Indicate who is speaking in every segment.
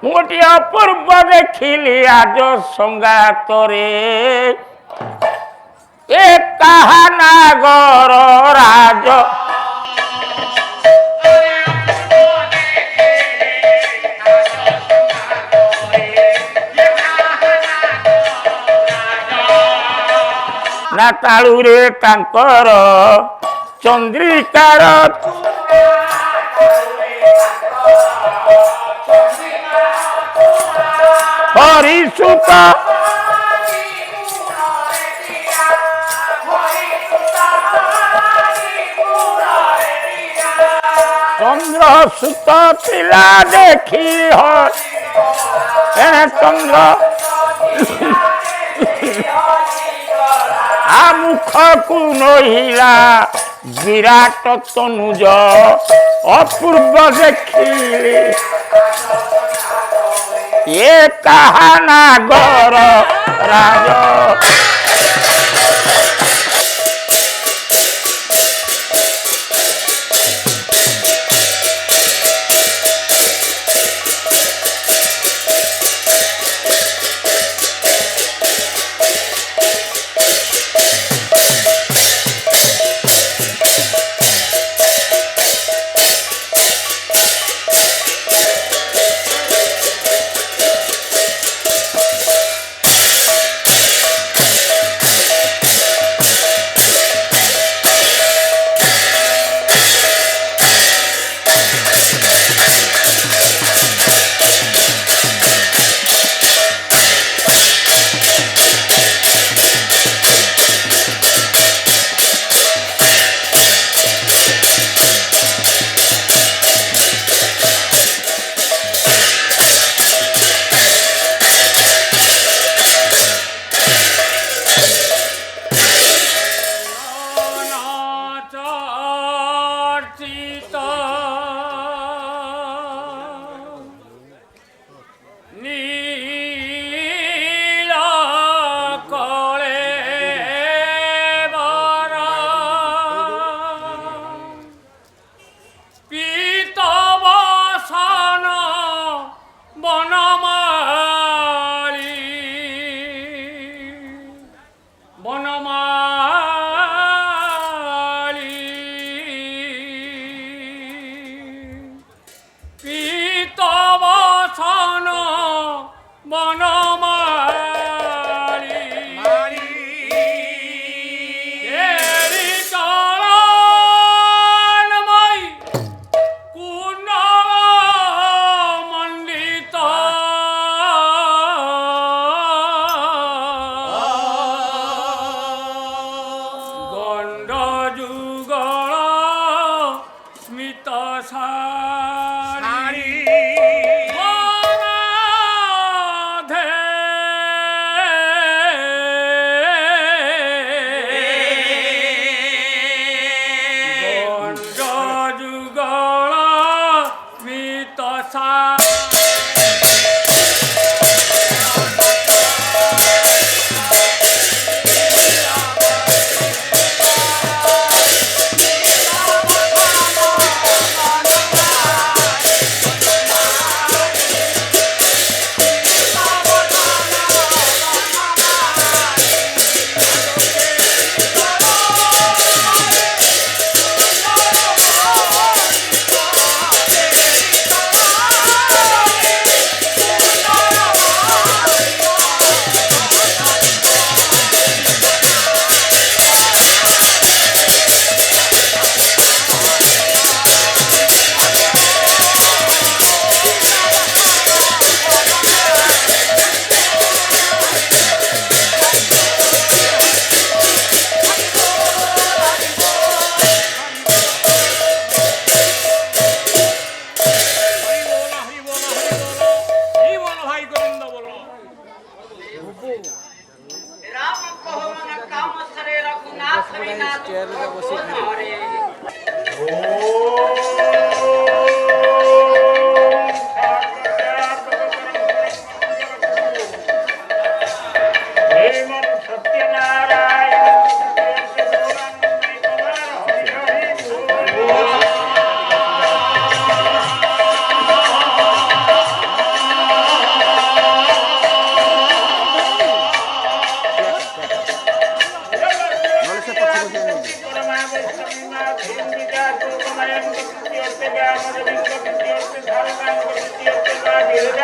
Speaker 1: ଗୋଟିଏ ଅପୂର୍ବ ଦେଖିଲି ଆଜ ସଙ୍ଗାତରେ ଏ କାହା ନାଗର ରାଜ ନା ତାଳୁରେ ତାଙ୍କର ଚନ୍ଦ୍ରିକାର ହରିସୁତ ଚନ୍ଦ୍ରସୁତ ପିଲା ଦେଖି ଚନ୍ଦ୍ର ମୁଖକୁ ନହିଲା ବିରାଟ ତନୁଜ ଅପୂର୍ବ ଦେଖିଲି ଏ କାହା ନାଗର ରାଜ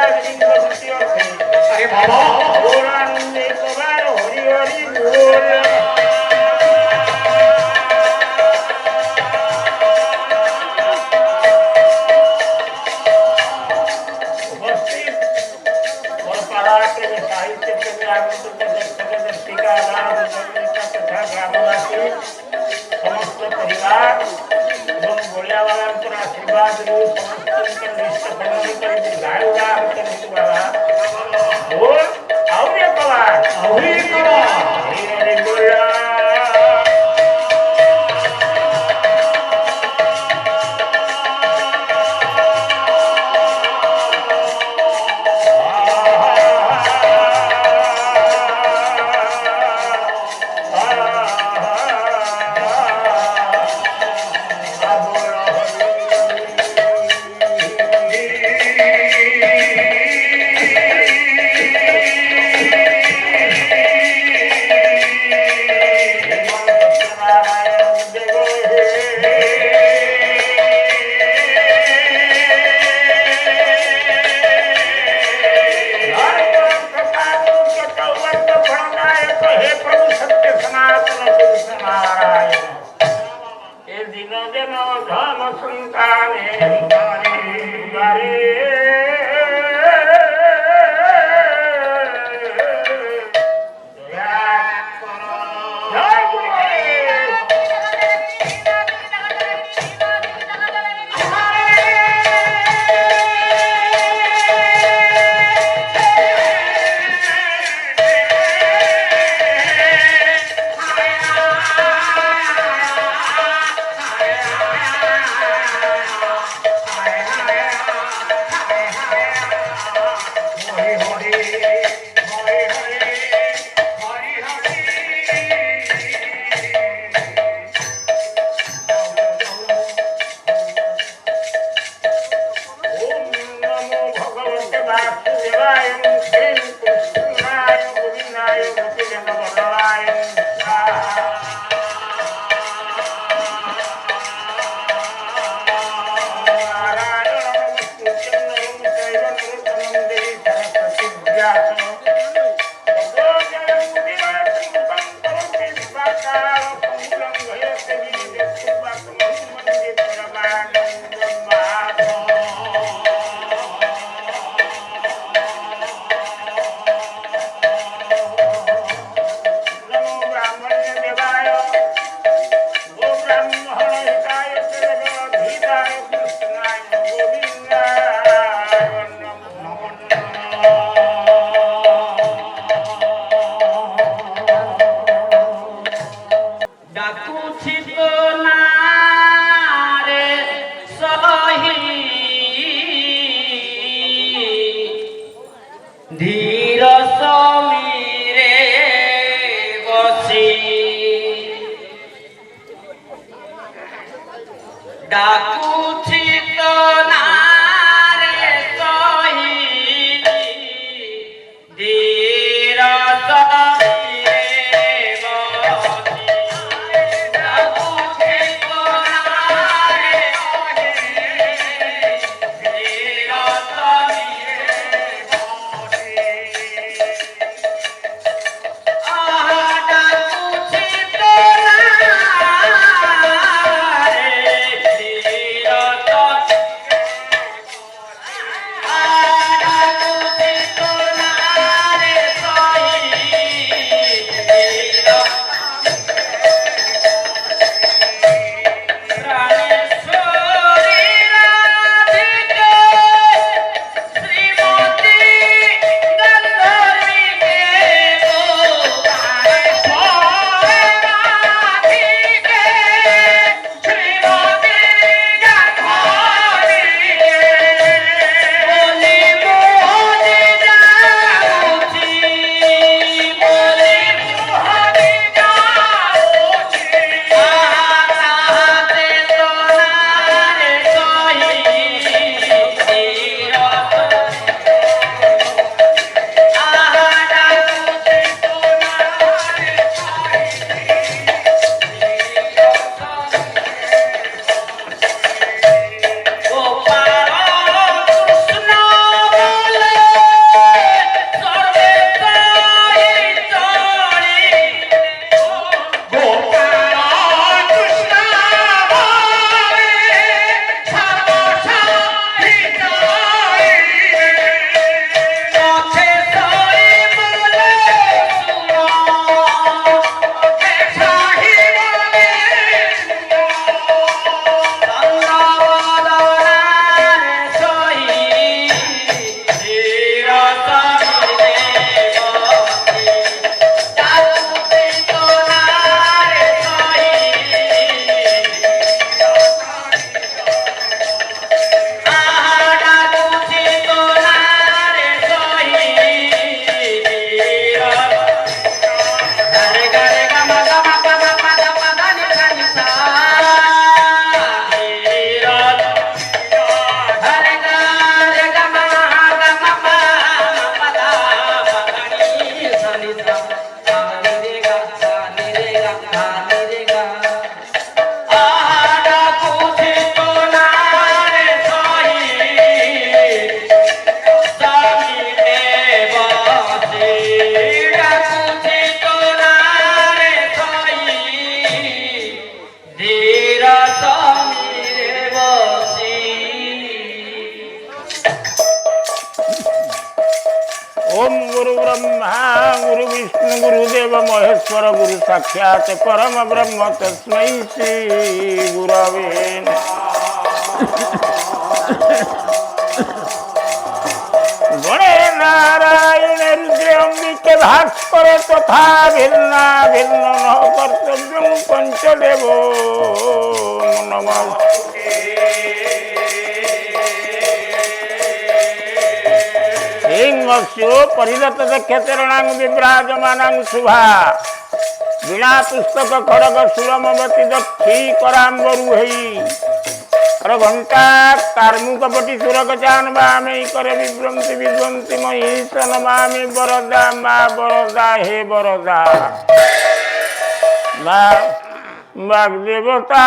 Speaker 2: अरे बाबा
Speaker 1: हरि हरि बोल। साहित्य प्रेमी आगंतुक दर्शक दर्शिका तथा ग्रामवासी समस्त परिवार এবং বড়িয়াওয়ালার আশীর্বাদ রূপ সমস্ত নিষ্ঠ ফলন করে দীর্ঘায়ু দান করে বাবা बोल आवरे पवार
Speaker 2: आवरे पवार
Speaker 1: हरि बोला ओम गुरु ब्रह्मा गुरु विष्णु गुरुदेव महेश्वर गुरु साक्षात परम ब्रह्म तस्मै श्री गुरवे नमः। गणे नारायण रुद्र अंबिके भास्कर तथा भिन्ना भिन्न न कर्तव्यं पंचदेव नमः। सिंहस्यो परिदत्त दक्षचरणां विभ्राजमानां शुभा वीणा पुस्तक खड़ग सुरमवती दक्षी कराम्बरुहै अर घंटा कार्मुकपटी सुरगजान बामे करे विभ्रंति विद्वंति महिषन मामे बरदा मा बरदा हे बरदा मा वाग्देवता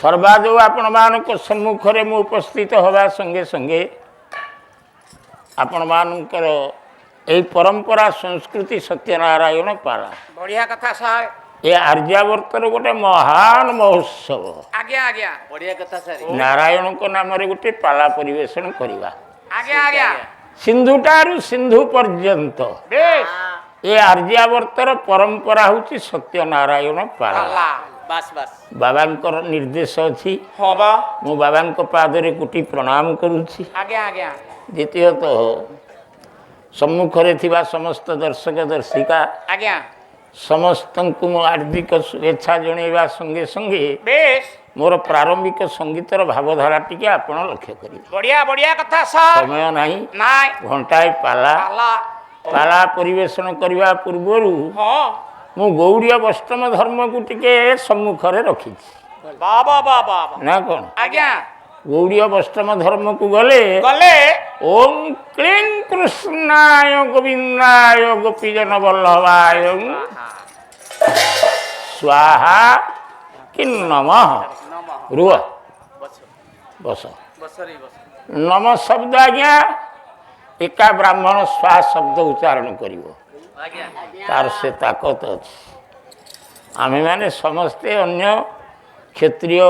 Speaker 1: सर्वादौ आपण मानक सम्मुखरे मु उपस्थित होगा संगे संगे आपण मानकर ए परंपरा संस्कृति सत्यनारायण पाला
Speaker 2: बढ़िया कथा साहेब
Speaker 1: ये आर्यावर्तर गोटे महान महोत्सव
Speaker 2: आज्ञा आज्ञा बढ़िया कथा सर
Speaker 1: नारायण को नाम रे गोटे पाला परिवेशन करवा
Speaker 2: आज्ञा आज्ञा
Speaker 1: सिंधुटारू सिंधु पर्यंत
Speaker 2: बेश
Speaker 1: ये आर्यावर्तर परंपरा होची सत्यनारायण पाला
Speaker 2: अल्लाह बस बस
Speaker 1: बाबांकर निर्देश अच्छी
Speaker 2: हाँ बा
Speaker 1: मु बाबांक पादरे कोटि प्रणाम करुछि।
Speaker 2: आज्ञा आज्ञा
Speaker 1: द्वितीयतः सम्मुखरे थिबा समस्त दर्शक दर्शिका
Speaker 2: आज्ञा
Speaker 1: समस्त को हार्दिक शुभेच्छा जणेबा संगे संगे
Speaker 2: बेश
Speaker 1: मोर प्रारंभिक संगीतर भावधारा टिके आपण लक्ष्य करिवे।
Speaker 2: बढ़िया बढ़िया कथा सर
Speaker 1: समय नाही
Speaker 2: नाय
Speaker 1: घंटाए पाला
Speaker 2: अल्लाह
Speaker 1: पाला परिवेशन करबा पूर्वरु
Speaker 2: हाँ
Speaker 1: मु गौड़ीय वैष्णव धर्म को टिके सम्मुखरे रखिछि।
Speaker 2: बाबा बाबा
Speaker 1: ना कौन
Speaker 2: आज्ञा
Speaker 1: गौड़ीय वैष्णव धर्म को गले
Speaker 2: गले
Speaker 1: ओम क्लीं कृष्णाय गोविंदाय गोपीजन वल्लभाय स्वाहा कि नमः रुह बस नम शब्द आज्ञा एका ब्राह्मण स्वा शब्द उच्चारण करिवो तार से ताकत अच्छी आमे माने समस्ते अन्य क्षत्रिय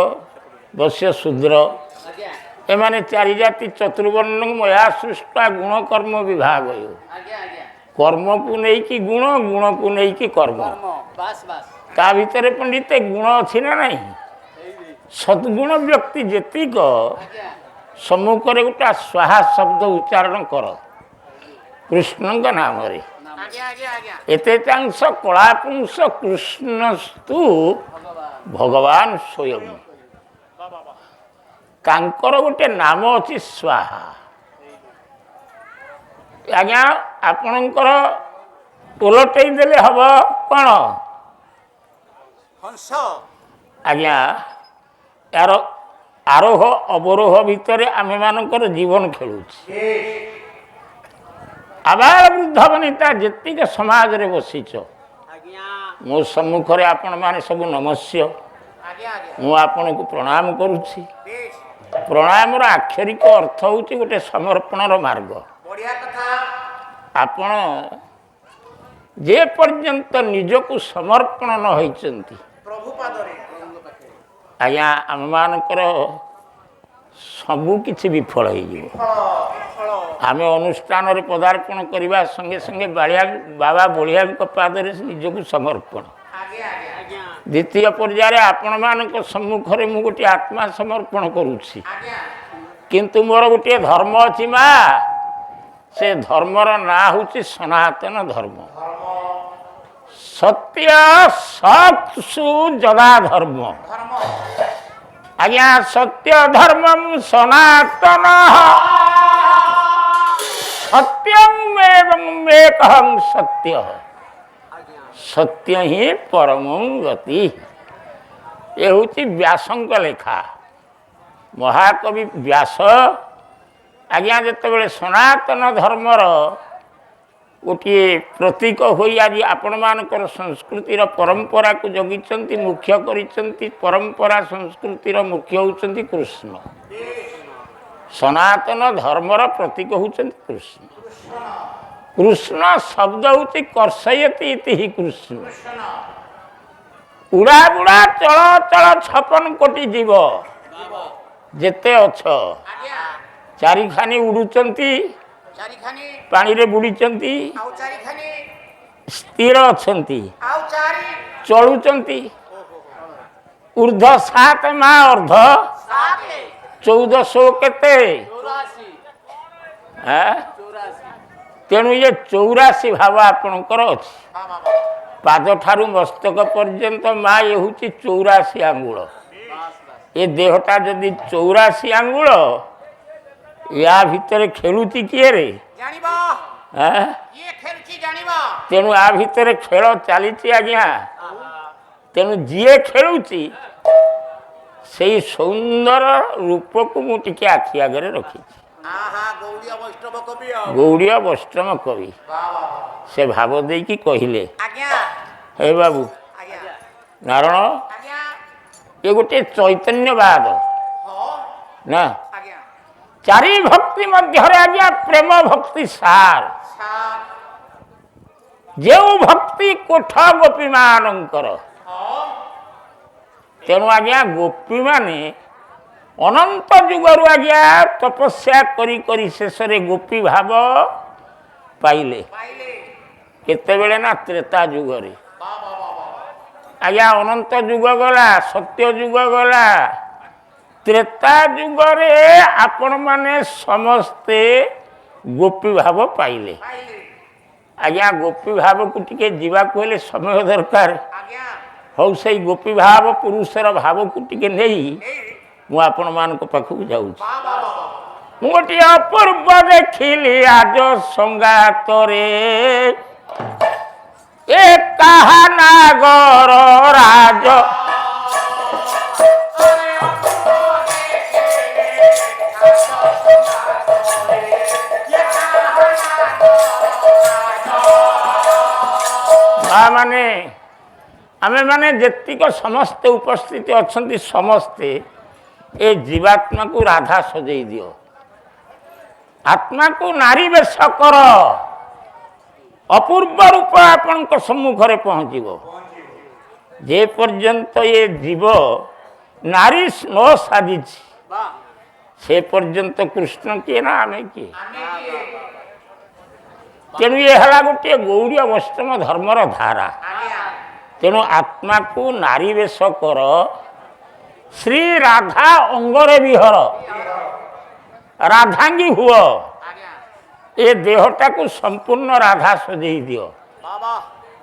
Speaker 1: वश्य शूद्र एमाने चारि जाति चतुर्वर्ण मया सृष्टा गुण कर्म विभाग कर्म को नहीं कि गुण गुण को नहीं कि कर्म ता भितर पंडित गुण अच्छी ना नहीं सद्गुण व्यक्ति जेतिक सम्मुख रे गोटा स्वाहा शब्द उच्चारण कर कृष्ण नाम रे एते चांस कलापुंस कृष्णस्तु भगवान स्वयं तांकर गोटे नाम अच्छी स्वाहा आज्ञा आपणकर उलटई देले हब कौन आज्ञा यार आरोह अवरोह भितर आमे मानकर जीवन खेलुछि आबाल वृद्ध वनिता जेतिक समाज रे बसीच मो सम्मुखरे आपण माने सब नमस्य मु आपण को प्रणाम करुछि। प्रणाम रो आक्षरिक अर्थ होछि गोटे समर्पणर मार्ग आपण जे पर्यंत निजको समर्पण न होइचंती आज्ञा आम मानकर सबु किछि विफल हो आम अनुष्ठान रे पदार्पण करने संगे संगे बालिया बाबा बलिया पादरे निजको समर्पण द्वितीय पर्याय आपण मान सम्मुखरे मु गोटे आत्मा समर्पण करुछि किंतु मोर गोटे धर्म अछि मा से धर्मर ना होछि सनातन धर्म सत्य सत्सु जदा धर्म आज्ञा सत्य धर्मम सनातन सत्यम एवं एकहं सत्य सत्य ही परम गति ଏ ହେଉଛି ବ୍ୟାସଙ୍କ ଲେଖା। ମହାକବି ବ୍ୟାସ ଆଜ୍ଞା ଯେତେବେଳେ ସନାତନ ଧର୍ମର ଗୋଟିଏ ପ୍ରତୀକ ହୋଇ ଆଜି ଆପଣମାନଙ୍କର ସଂସ୍କୃତିର ପରମ୍ପରାକୁ ଜଗିଛନ୍ତି, ମୁଖ୍ୟ କରିଛନ୍ତି। ପରମ୍ପରା ସଂସ୍କୃତିର ମୁଖ୍ୟ ହେଉଛନ୍ତି କୃଷ୍ଣ। ସନାତନ ଧର୍ମର ପ୍ରତୀକ ହେଉଛନ୍ତି କୃଷ୍ଣ। କୃଷ୍ଣ ଶବ୍ଦ ହେଉଛି କର୍ଷୟତି ଇତି କୃଷ୍ଣ। ଉଡ଼ା ବୁଡ଼ା ଚଳ ଚଳ 56 କୋଟି ଜୀବ ଯେତେ ଅଛ, ଚାରିଖାନି ଉଡ଼ୁଛନ୍ତି, ପାଣିରେ ବୁଡ଼ିଛନ୍ତି, ସ୍ଥିର ଅଛନ୍ତି, ଚଳୁଛନ୍ତି। ଉର୍ଦ୍ଧ 7 ମା ଅର୍ଦ୍ଧ 1400 କେତେ? ତେଣୁ ଇଏ 84 ଭାବ ଆପଣଙ୍କର ଅଛି। ପାଦଠାରୁ ମସ୍ତକ ପର୍ଯ୍ୟନ୍ତ ମା ଇଏ ହେଉଛି 84 ଆଙ୍ଗୁଳ। ଏ ଦେହଟା ଯଦି 84 ଆଙ୍ଗୁଳ, ୟା ଭିତରେ ଖେଳୁଛି କିଏ ରେ? ତେଣୁ ଆ ଭିତରେ ଖେଳ ଚାଲିଛି ଆଜ୍ଞା। ତେଣୁ ଯିଏ ଖେଳୁଛି ସେଇ ସୌନ୍ଦର୍ଯ୍ୟ ରୂପକୁ ମୁଁ ଟିକେ ଆଖି ଆଗରେ ରଖିଛି। ଗୌଡ଼ୀୟ ବୈଷ୍ଣବ କବି ସେ ଭାବ ଦେଇକି କହିଲେ, ହେ ବାବୁ ନାରଣ, ଏ ଗୋଟିଏ ଚୈତନ୍ୟବାଦ ନା। ଚାରି ଭକ୍ତି ମଧ୍ୟରେ ଆଜ୍ଞା ପ୍ରେମ ଭକ୍ତି ସାର। ଯେଉଁ ଭକ୍ତି କୋଠ ଗୋପୀମାନଙ୍କର। ତେଣୁ ଆଜ୍ଞା ଗୋପୀମାନେ ଅନନ୍ତ ଯୁଗରୁ ଆଜ୍ଞା ତପସ୍ୟା କରି କରି ଶେଷରେ ଗୋପୀ ଭାବ ପାଇଲେ। କେତେବେଳେ ନା ତ୍ରେତା ଯୁଗରେ। ଆଜ୍ଞା ଅନନ୍ତ ଯୁଗ ଗଲା, ସତ୍ୟ ଯୁଗ ଗଲା, ତ୍ରେତା ଯୁଗରେ ଆପଣମାନେ ସମସ୍ତେ ଗୋପୀ ଭାବ ପାଇଲେ। ଆଜ୍ଞା ଗୋପୀ ଭାବକୁ ଟିକେ ଯିବାକୁ ହେଲେ ସମୟ ଦରକାର। ହଉ ସେଇ ଗୋପୀ ଭାବ ପୁରୁଷର ଭାବକୁ ଟିକେ ନେଇ ମୁଁ ଆପଣମାନଙ୍କ ପାଖକୁ ଯାଉଛି। ମୁଁ ଗୋଟିଏ ଅପୂର୍ବ ଦେଖିଲି ଆଜ ସଙ୍ଗାତରେ, ଏ କାହା ନାଗର ରାଜ। ମାନେ ଆମେମାନେ ଯେତିକ ସମସ୍ତେ ଉପସ୍ଥିତ ଅଛନ୍ତି, ସମସ୍ତେ ଏ ଜୀବାତ୍ମାକୁ ରାଧା ସଜେଇ ଦିଅ, ଆତ୍ମାକୁ ନାରୀ ବେଶ କର। ଅପୂର୍ବ ରୂପ ଆପଣଙ୍କ ସମ୍ମୁଖରେ ପହଞ୍ଚିବ। ଯେ ପର୍ଯ୍ୟନ୍ତ ଏ ଜୀବ ନାରୀ ନ ସାଜିଛି, ସେ ପର୍ଯ୍ୟନ୍ତ କୃଷ୍ଣ କିଏ ନା ଆମେ କିଏ? ତେଣୁ ଏ ହେଲା ଗୋଟିଏ ଗୌଡ଼ୀୟ ବୈଷ୍ଣବ ଧର୍ମର ଧାରା। ତେଣୁ ଆତ୍ମାକୁ ନାରୀ ବେଶ କର, ଶ୍ରୀ ରାଧା ଅଙ୍ଗରେ ବିହର, ରାଧାଙ୍ଗୀ ହୁଅ। ଏ ଦେହଟାକୁ ସମ୍ପୂର୍ଣ୍ଣ ରାଧା ସଜେଇ ଦିଅ।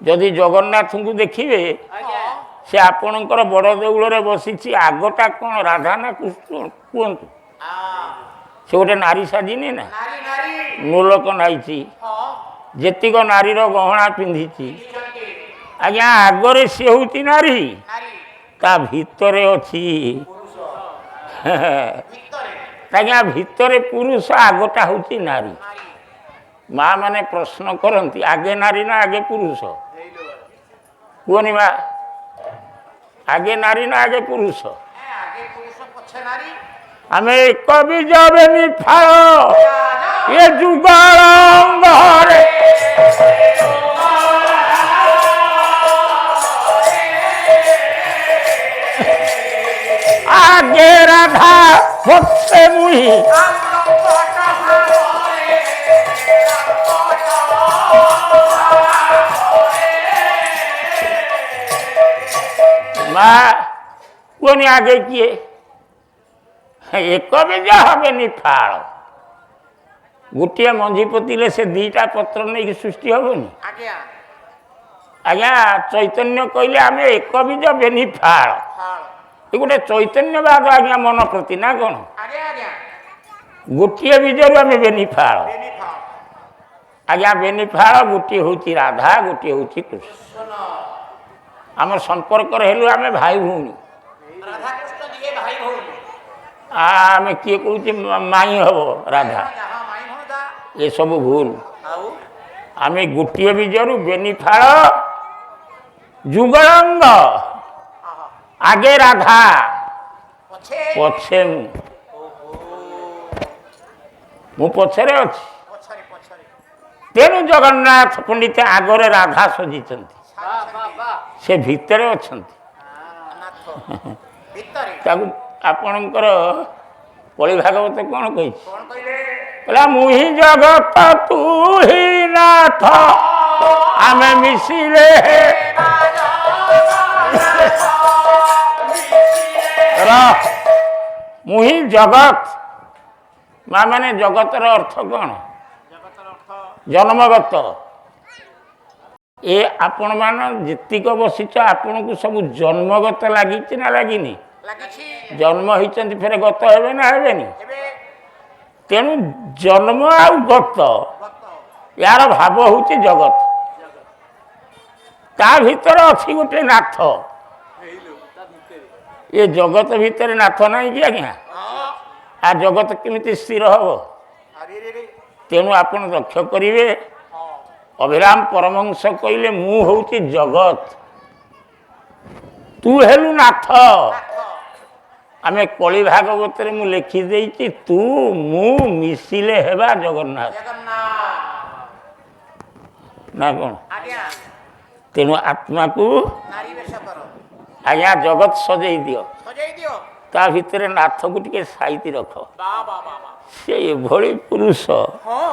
Speaker 1: ଯଦି ଜଗନ୍ନାଥଙ୍କୁ ଦେଖିବେ, ସେ ଆପଣଙ୍କର ବଡ଼ ଦେଉଳରେ ବସିଛି, ଆଗଟା କ'ଣ ରାଧା ନା କୃଷ୍ଣ କୁହନ୍ତୁ? ସେ ଗୋଟେ ନାରୀ ସାଜିନି ନା, ନୋଲକ ନାଇଛି, ଯେତିକ ନାରୀର ଗହଣା ପିନ୍ଧିଛି। ଆଜ୍ଞା ଆଗରେ ସେ ହେଉଛି ନାରୀ, ତା ଭିତରେ ଅଛି ଆଜ୍ଞା ଭିତରେ ପୁରୁଷ, ଆଗଟା ହେଉଛି ନାରୀ। ମା ମାନେ ପ୍ରଶ୍ନ କରନ୍ତି, ଆଗେ ନାରୀ ନା ଆଗେ ପୁରୁଷ? କୁହନି ମା, ଆଗେ ନାରୀ ନା ଆଗେ ପୁରୁଷ? ଆମେ ଏକ ବୀଜ ବେନି ଫାଳ, ଏ ଯୁଗଳ ଅଙ୍ଗରେ। আগে রাধা হচ্ছে মুহি, মা কোন আগে কিয়ে? এক বীজ হবেনি ফাল। গোটিয়ে মঞ্জি পতিলে সে দুইটা পত্র নেই সৃষ্টি হবনি? আজ্ঞা চৈতন্য কইলে আমি এক বীজ বেনি ফাল। ଏ ଗୋଟେ ଚୈତନ୍ୟବାଦ ଆଜ୍ଞା ମନ ପ୍ରତି ନା କ'ଣ? ଗୋଟିଏ ବୀଜରୁ ଆମେ ବେନିଫାଳ। ଆଜ୍ଞା ବେନିଫାଳ ଗୋଟିଏ ହେଉଛି ରାଧା, ଗୋଟିଏ ହେଉଛି କୃଷ୍ଣ। ଆମର ସମ୍ପର୍କରେ ହେଲୁ ଆମେ ଭାଇ ଭଉଣୀ।
Speaker 2: ରାଧାକୃଷ୍ଣ ଦିଏ ଭାଇ ଭଉଣୀ
Speaker 1: ଆମେ କିଏ କହୁଛି ମାଇଁ ହବ ରାଧା,
Speaker 2: ହଁ ମାଇଁ ଭଣଜା
Speaker 1: ଏସବୁ ଭୁଲ।
Speaker 2: ଆଉ
Speaker 1: ଆମେ ଗୋଟିଏ ବୀଜରୁ ବେନିଫାଳ ଯୁଗଳଙ୍ଗ,
Speaker 2: ଆହା
Speaker 1: ଆଗେ ରାଧା
Speaker 2: ପଛେ
Speaker 1: ପଛେ ମୁଁ ପଛରେ ଅଛି।
Speaker 2: ପଛରେ ପଛରେ
Speaker 1: ତେଣୁ ଜଗନ୍ନାଥ ପଣ୍ଡିତ ଆଗରେ ରାଧା ସଜିଛନ୍ତି, ସେ ଭିତରେ ଅଛନ୍ତି।
Speaker 2: ନାଥ ଭିତରେ
Speaker 1: ତାକୁ ଆପଣଙ୍କର କଳି ଭାଗବତ କ'ଣ କହିଛି?
Speaker 2: କଣ କହିଲେ
Speaker 1: କହିଲା ମୁଁ ହିଁ ଜଗତ ତୁ ହିଁ ନାଥ, ଆମେ ମିଶିଲେ ମୁଁ ହିଁ ଜଗତ। ମା ମାନେ ଜଗତର ଅର୍ଥ କ'ଣ?
Speaker 2: ଜଗତର ଅର୍ଥ
Speaker 1: ଜନ୍ମଗତ। ଏ ଆପଣମାନେ ଯେତିକ ବସିଛ ଆପଣଙ୍କୁ ସବୁ ଜନ୍ମଗତ ଲାଗିଛି ନା ଲାଗିନି?
Speaker 2: ଲାଗିଛି
Speaker 1: ଜନ୍ମ ହେଇଛନ୍ତି ଫେରେ ଗତ ହେବେ ନା ହେବେନି?
Speaker 2: ଏବେ
Speaker 1: ତେଣୁ ଜନ୍ମ ଆଉ ଗତ
Speaker 2: ଭକ୍ତ
Speaker 1: ୟାର ଭାବ ହେଉଛି ଜଗତ। ତା ଭିତରେ ଅଛି ଗୋଟେ ନାଥ।
Speaker 2: ହେଇଲୁ ତା ଭିତରେ
Speaker 1: ଏ ଜଗତ ଭିତରେ ନାଥ ନାହିଁ କି ଆଜ୍ଞା? ଆ ଜଗତ କେମିତି ସ୍ଥିର ହବ?
Speaker 2: ଆରେ ରେ ରେ
Speaker 1: ତେଣୁ ଆପଣ ଲକ୍ଷ୍ୟ କରିବେ,
Speaker 2: ହଁ
Speaker 1: ଅଭିରାମ ପରମହଂସ କହିଲେ ମୁଁ ହେଉଛି ଜଗତ, ତୁ ହେଲୁ ନାଥ।
Speaker 2: ନାଥ
Speaker 1: ଆମେ କଳି ଭାଗବତରେ ମୁଁ ଲେଖିଦେଇଛି ତୁ ମୁଁ ମିଶିଲେ ହେବା ଜଗନ୍ନାଥ
Speaker 2: ଜଗନ୍ନାଥ
Speaker 1: ନା କ'ଣ?
Speaker 2: ଆଜ୍ଞା
Speaker 1: ତେଣୁ ଆତ୍ମାକୁ
Speaker 2: ନାରୀ ବେଶ କର
Speaker 1: ଆଜ୍ଞା ଜଗତ ସଜେଇ ଦିଅ,
Speaker 2: ସଜେଇ ଦିଅ
Speaker 1: ତା ଭିତରେ ନାଥକୁ ଟିକେ ସାଇତି ରଖ।
Speaker 2: ବା ବା ବା ବା
Speaker 1: ସେ ଏଭଳି ପୁରୁଷ,
Speaker 2: ହଁ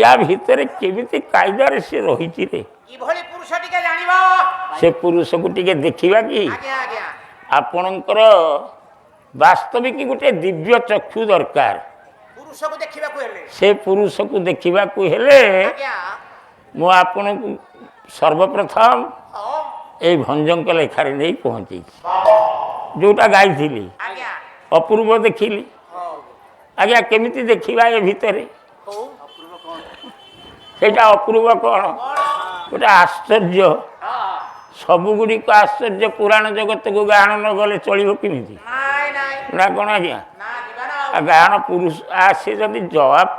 Speaker 1: ୟା ଭିତରେ କେମିତି କାଇଦାରେ ସେ ରହିଛି ରେ?
Speaker 2: କିଭଳି ପୁରୁଷ ଟିକେ ଜାଣିବ
Speaker 1: ସେ ପୁରୁଷକୁ ଟିକେ ଦେଖିବା କି?
Speaker 2: ଆଜ୍ଞା ଆଜ୍ଞା
Speaker 1: ଆପଣଙ୍କର ବାସ୍ତବିକ ଗୋଟେ ଦିବ୍ୟ ଚକ୍ଷୁ ଦରକାର।
Speaker 2: ପୁରୁଷକୁ ଦେଖିବାକୁ ହେଲେ
Speaker 1: ସେ ପୁରୁଷକୁ ଦେଖିବାକୁ ହେଲେ
Speaker 2: ଆଜ୍ଞା
Speaker 1: ମୁଁ ଆପଣଙ୍କୁ ସର୍ବପ୍ରଥମ
Speaker 2: ହଁ
Speaker 1: ଏଇ ଭଞ୍ଜଙ୍କ ଲେଖାରେ ନେଇ ପହଞ୍ଚେଇଛି, ଯେଉଁଟା ଗାଇଥିଲି।
Speaker 2: ଆଜ୍ଞା
Speaker 1: ଅପୂର୍ବ ଦେଖିଲି।
Speaker 2: ହଉ
Speaker 1: ଆଜ୍ଞା କେମିତି ଦେଖିବା ଏ ଭିତରେ?
Speaker 2: ହଉ
Speaker 1: ସେଇଟା ଅପୂର୍ବ କ'ଣ? ଗୋଟେ ଆଶ୍ଚର୍ଯ୍ୟ। ସବୁଗୁଡ଼ିକ ଆଶ୍ଚର୍ଯ୍ୟ। ପୁରାଣ ଜଗତକୁ ଗାହାଣ ନ ଗଲେ ଚଳିବ କେମିତି?
Speaker 2: ନାଇଁ ନାଇଁ
Speaker 1: ନା କ'ଣ ଆଜ୍ଞା?
Speaker 2: ନା ଯିବା ନା
Speaker 1: ଆଉ ଗାହାଣ ପୁରୁଷ ସେ ଯଦି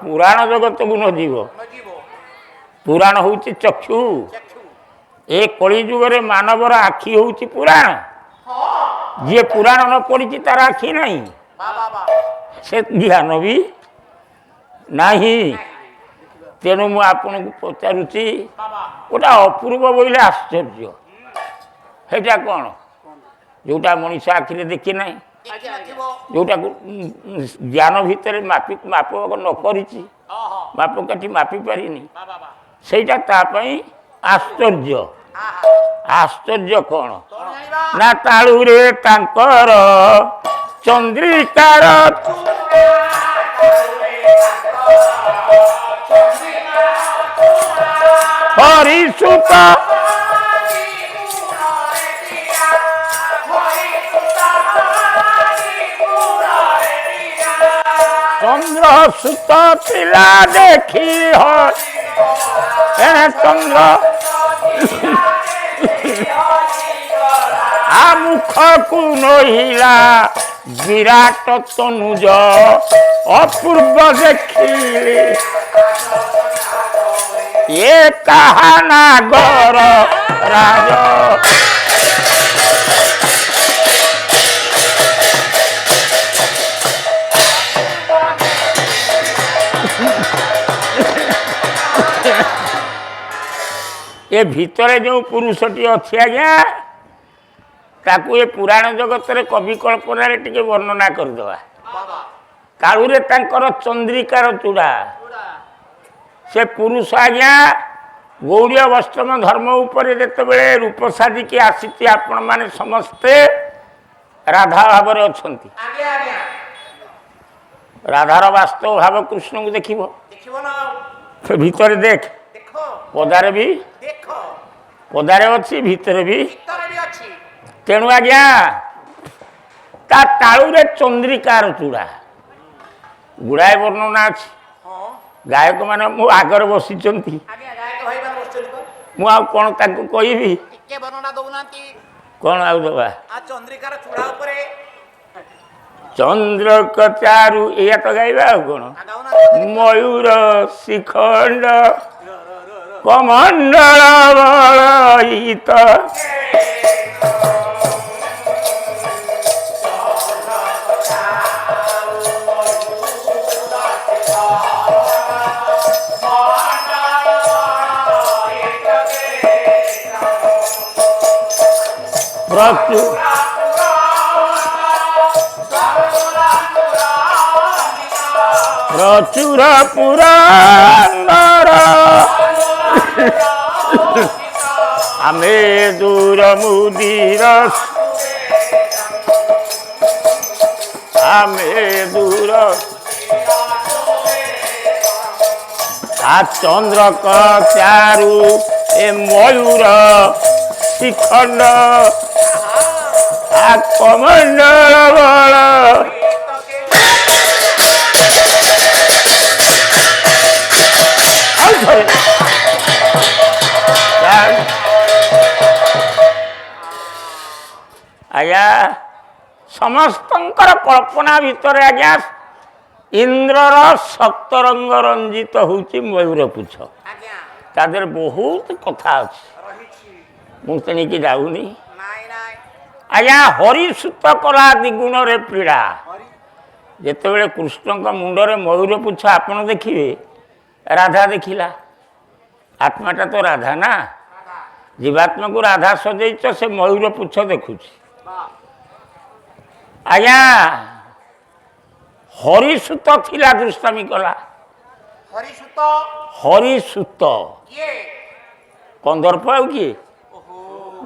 Speaker 1: ପୁରାଣ ଜଗତକୁ ନ ଯିବ,
Speaker 2: ନ ଯିବ
Speaker 1: ପୁରାଣ ହେଉଛି ଚକ୍ଷୁ।
Speaker 2: ଚକ୍ଷୁ
Speaker 1: ଏ କଳି ଯୁଗରେ ମାନବର ଆଖି ହେଉଛି ପୁରାଣ। ଯିଏ ପୁରାଣ ନ ପଢ଼ିଛି ତାର ଆଖି ନାହିଁ,
Speaker 2: ବା ବା ବା
Speaker 1: ସେ ଜ୍ଞାନ ବି ନାହିଁ। ତେଣୁ ମୁଁ ଆପଣଙ୍କୁ ପଚାରୁଛି,
Speaker 2: ବାବା
Speaker 1: ଗୋଟା ଅପୂର୍ବ ବୋଇଲେ ଆଶ୍ଚର୍ଯ୍ୟ। ସେଇଟା କ'ଣ? ଯେଉଁଟା ମଣିଷ ଆଖିରେ ଦେଖି ନାହିଁ,
Speaker 2: ଦେଖି ନଥିବ
Speaker 1: ଯେଉଁଟାକୁ ଜ୍ଞାନ ଭିତରେ ମାପ ନ କରିଛି,
Speaker 2: ଓହୋ
Speaker 1: ମାପକାଠି ମାପି ପାରିନି,
Speaker 2: ବା ବା ବା
Speaker 1: ସେଇଟା ତା ପାଇଁ ଆଶ୍ଚର୍ଯ୍ୟ।
Speaker 2: ଆହା
Speaker 1: ଆଶ୍ଚର୍ଯ୍ୟ କ'ଣ?
Speaker 2: କଣ ଜାଣିବା
Speaker 1: ନା ତାଳୁରେ ତାଙ୍କର ଚନ୍ଦ୍ରିକାର ହରିସୁତ ଚନ୍ଦ୍ର ସୁତ ପିଲା ଦେଖି ଚନ୍ଦ୍ର ମୁଖକୁ ନହିଲା ବିରାଟ ତନୁଜ ଅପୂର୍ବ ଦେଖିଲି ଏ କାହା ନାଗର ରାଜ। ଏ ଭିତରେ ଯେଉଁ ପୁରୁଷଟି ଅଛି ଆଜ୍ଞା, ତାକୁ ଏ ପୁରାଣ ଜଗତରେ କବି କଳ୍ପନାରେ ଟିକେ ବର୍ଣ୍ଣନା କରିଦେବା। କାଳୁରେ ତାଙ୍କର ଚନ୍ଦ୍ରିକାର ଚୂଡ଼ା। ସେ ପୁରୁଷ ଆଜ୍ଞା ଗୌଡ଼ୀୟ ବୈଷ୍ଣବ ଧର୍ମ ଉପରେ ଯେତେବେଳେ ରୂପ ସାଜିକି ଆସିଛି, ଆପଣମାନେ ସମସ୍ତେ ରାଧା ଭାବରେ ଅଛନ୍ତି।
Speaker 2: ଆଜ୍ଞା ଆଜ୍ଞା
Speaker 1: ରାଧାର ବାସ୍ତବ ଭାବ କୃଷ୍ଣଙ୍କୁ ଦେଖିବ।
Speaker 2: ଦେଖିବ ନା
Speaker 1: ସେ ଭିତରେ ଦେଖ,
Speaker 2: ଦେଖ
Speaker 1: ପଦାରେ ବି
Speaker 2: ଦେଖ
Speaker 1: ପଦାରେ ଅଛି, ଭିତରେ ବି।
Speaker 2: ଭିତରେ ବି ଅଛି
Speaker 1: ତେଣୁ ଆଜ୍ଞା ତା ତାଳୁରେ ଚନ୍ଦ୍ରିକାର ଚୂଡ଼ା। ଗୁଡ଼ାଏ ବର୍ଣ୍ଣନା ଅଛି।
Speaker 2: ହଁ
Speaker 1: ଗାୟକମାନେ ମୋ ଆଗରେ ବସିଛନ୍ତି,
Speaker 2: ଆଜ୍ଞା ଗାୟକ ଭାଇମାନେ ବସିଛନ୍ତି ପା।
Speaker 1: ମୁଁ ଆଉ କ'ଣ ତାଙ୍କୁ କହିବି?
Speaker 2: ଟିକେ ବର୍ଣ୍ଣନା ଦଉନାହାନ୍ତି।
Speaker 1: କ'ଣ ଆଉ ଦେବା?
Speaker 2: ଆ ଚନ୍ଦ୍ରିକାର ଚୂଡ଼ା ଉପରେ
Speaker 1: ଚନ୍ଦ୍ରକ ଚାରୁ ଏଇଆ ତ ଗାଇବା ଆଉ କ'ଣ ମୟୂର ଶିଖଣ୍ଡ କମଣ୍ଡଳ ବଳୟିତ ପ୍ରଚୁର ପୁରାଣର ଆମେ ଦୂର ମୁଦିର ଆମେ ଦୂର ଆ ଚନ୍ଦ୍ରକ ଚାରୁ ଏ ମୟୂର ଶିଖଣ୍ଡ ଆ କମଣ୍ଡଳ ବଳ ଆଜ୍ଞା ସମସ୍ତଙ୍କର କଳ୍ପନା ଭିତରେ ଆଜ୍ଞା ଇନ୍ଦ୍ରର ସପ୍ତରଙ୍ଗ ରଞ୍ଜିତ ହେଉଛି ମୟୂର ପୁଚ୍ଛ ତା ଦେହରେ ବହୁତ କଥା ଅଛି ମୁଁ ତେଣିକି ଯାଉନି ଆଜ୍ଞା ହରିସୂତ କଲା ଦ୍ୱିଗୁଣରେ ପୀଡ଼ା ଯେତେବେଳେ କୃଷ୍ଣଙ୍କ ମୁଣ୍ଡରେ ମୟୂର ପୁଚ୍ଛ ଆପଣ ଦେଖିବେ ରାଧା ଦେଖିଲା ଆତ୍ମାଟା ତ ରାଧା ନା ଜୀବାତ୍ମାକୁ ରାଧା ସଜେଇଛ ସେ ମୟୂର ପୁଚ୍ଛ ଦେଖୁଛି ଆଜ୍ଞା ହରିସୂତ ଥିଲା ଦୁଷ୍ଟାମୀ କଲା ହରିସୂତ କନ୍ଦର୍ପ ଆଉ କିଏ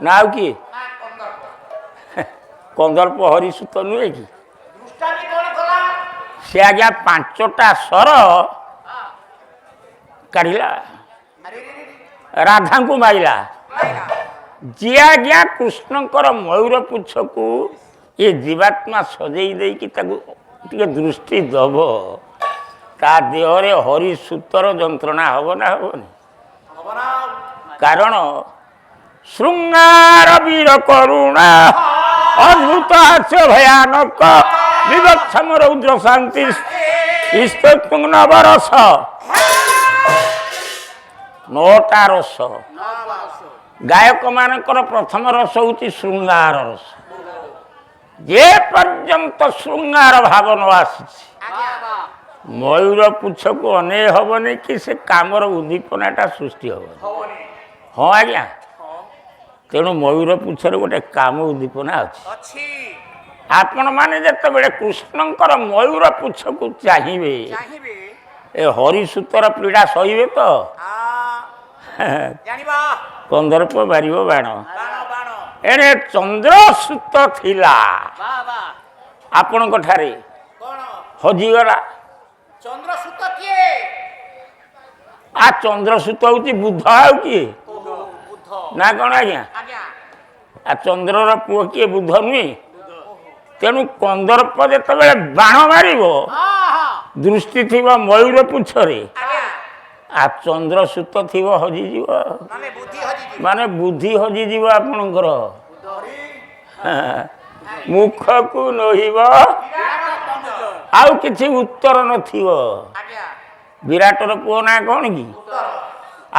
Speaker 1: ନା ଆଉ କିଏ କନ୍ଦର୍ପ ହରିସୂତ ନୁହେଁ କି ସେ ଆଜ୍ଞା 5ଟା ସ୍ୱର କାଢ଼ିଲା ରାଧାଙ୍କୁ ମାରିଲା ଯିଏ ଆଜ୍ଞା କୃଷ୍ଣଙ୍କର ମୟୂର ପୁଚ୍ଛକୁ ଏ ଜୀବାତ୍ମା ସଜେଇ ଦେଇକି ତାକୁ ଟିକେ ଦୃଷ୍ଟି ଦେବ ତା ଦେହରେ ହରିସୂତର ଯନ୍ତ୍ରଣା ହେବ ନା ହେବନି କାରଣ ଶୃଙ୍ଗାର ବୀର କରୁଣା ଅଦ୍ଭୁତ ହାସ୍ୟ ଭୟାନକ ବିଭତ୍ସମ ରୌଦ୍ର ଶାନ୍ତି ନବରସ 9ଟା ରସ ଗାୟକ ମାନଙ୍କର ପ୍ରଥମ ରସ ହେଉଛି ଶୃଙ୍ଗାର ରସ ଯେ ପର୍ଯ୍ୟନ୍ତ ଶୃଙ୍ଗାର ଭାବ ନ ଆସିଛି ମୟୂର ପୁଚ୍ଛକୁ ଅନେଇ ହେବନି କି ସେ କାମର ଉଦ୍ଦୀପନାଟା ସୃଷ୍ଟି ହେବନି ହଁ ଆଜ୍ଞା ତେଣୁ ମୟୂର ପୁଚ୍ଛରେ ଗୋଟେ କାମ ଉଦ୍ଦୀପନା ଅଛି ଆପଣମାନେ ଯେତେବେଳେ କୃଷ୍ଣଙ୍କର ମୟୂର ପୁଚ୍ଛକୁ ଚାହିଁବେ ଏ ହରିସୂତର ପୀଡ଼ା ସହିବେ ତ କନ୍ଦର୍ପ ବାରିବ ବାଣ ଏଣେ ଚନ୍ଦ୍ରସୂତ ଥିଲା ଆପଣଙ୍କ ଠାରେ ହଜିଗଲା ଆ ଚନ୍ଦ୍ରସୂତ ହେଉଛି ବୁଧ ଆଉ କିଏ ନା କ'ଣ ଆଜ୍ଞା ଆ ଚନ୍ଦ୍ରର ପୁଅ କିଏ ବୁଧ ନୁହେଁ ତେଣୁ କନ୍ଦର୍ପ ଯେତେବେଳେ ବାଣ ମାରିବ ଦୃଷ୍ଟି ଥିବ ମୟୂର ପୁଚ୍ଛରେ ଆ ଚନ୍ଦ୍ରସୂତ ଥିବ ହଜିଯିବ ମାନେ ବୁଦ୍ଧି ହଜିଯିବ ଆପଣଙ୍କର ମୁଖକୁ ନୋହିବ ଆଉ କିଛି ଉତ୍ତର ନଥିବ ବିରାଟର ପୁଅ ନା କ'ଣ କି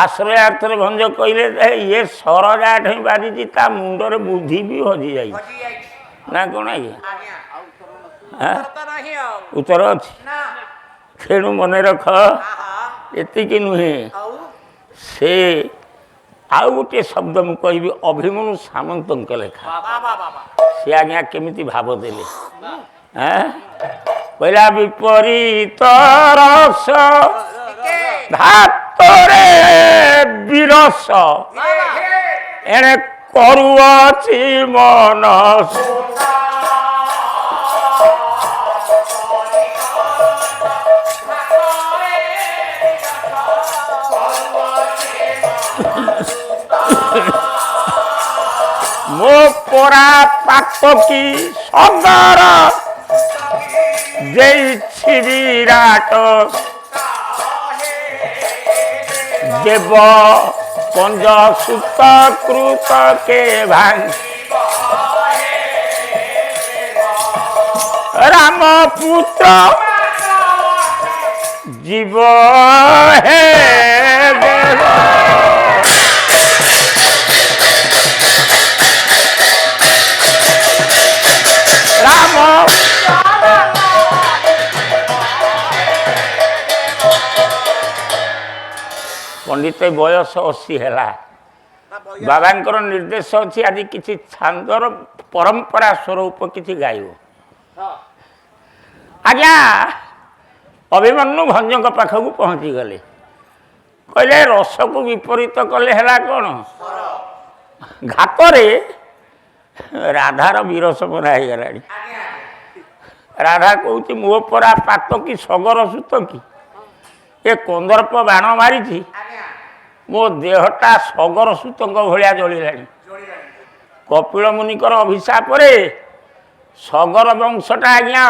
Speaker 1: ଆଶ୍ରୟାର୍ଥରେ ଭଞ୍ଜ କହିଲେ ଇଏ ସରଜା ଠେଇଁ ବାଜିଛି ତା ମୁଣ୍ଡରେ ବୁଦ୍ଧି ବି ହଜି ଯାଇଛି ନା କ'ଣ ଆଜ୍ଞା ଉତ୍ତର ଅଛି ତେଣୁ ମନେ ରଖ ଏତିକି ନୁହେଁ ସେ ଆଉ ଗୋଟିଏ ଶବ୍ଦ ମୁଁ କହିବି ଅଭିମନ୍ୟୁ ସାମନ୍ତଙ୍କ ଲେଖା ସେ ଆଜ୍ଞା କେମିତି ଭାବ ଦେଲେ କହିଲା ବିପରୀତ ରସ ଭାତରେ ବିରସ ଏଣେ କରୁଅଛି ମନ ମୋ ପରା ପାପ କି ସଦର ଦେଇଛି ବିରାଟ ଦେବ ପଞ୍ଜ ସୁତ କୃତ କେ ଭାଙ୍ଗ ରାମ পুত্র জীব হে দেব রাম ପଣ୍ଡିତ ବୟସ 80 ହେଲା ବାବାଙ୍କର ନିର୍ଦ୍ଦେଶ ଅଛି ଆଜି କିଛି ଛାନ୍ଦର ପରମ୍ପରା ସ୍ୱରୂପ କିଛି ଗାଇବ ଆଜ୍ଞା ଅଭିମନ୍ୟୁ ଭଞ୍ଜଙ୍କ ପାଖକୁ ପହଞ୍ଚିଗଲେ କହିଲେ ରସକୁ ବିପରୀତ କଲେ ହେଲା କ'ଣ ଘାତରେ ରାଧାର ବିରସ ପରା ହେଇଗଲାଣି ରାଧା କହୁଛି ମୋ ପରା ପାତ କି ସଗର ସୂତ କି ଏ କନ୍ଦର୍ପ ବାଣ ମାରିଛି ମୋ ଦେହଟା ସଗର ସୂତଙ୍କ ଭଳିଆ ଜଳିଲାଣି କପିଳ ମୁନିଙ୍କର ଅଭିଶାପରେ ସଗର ବଂଶଟା ଆଜ୍ଞା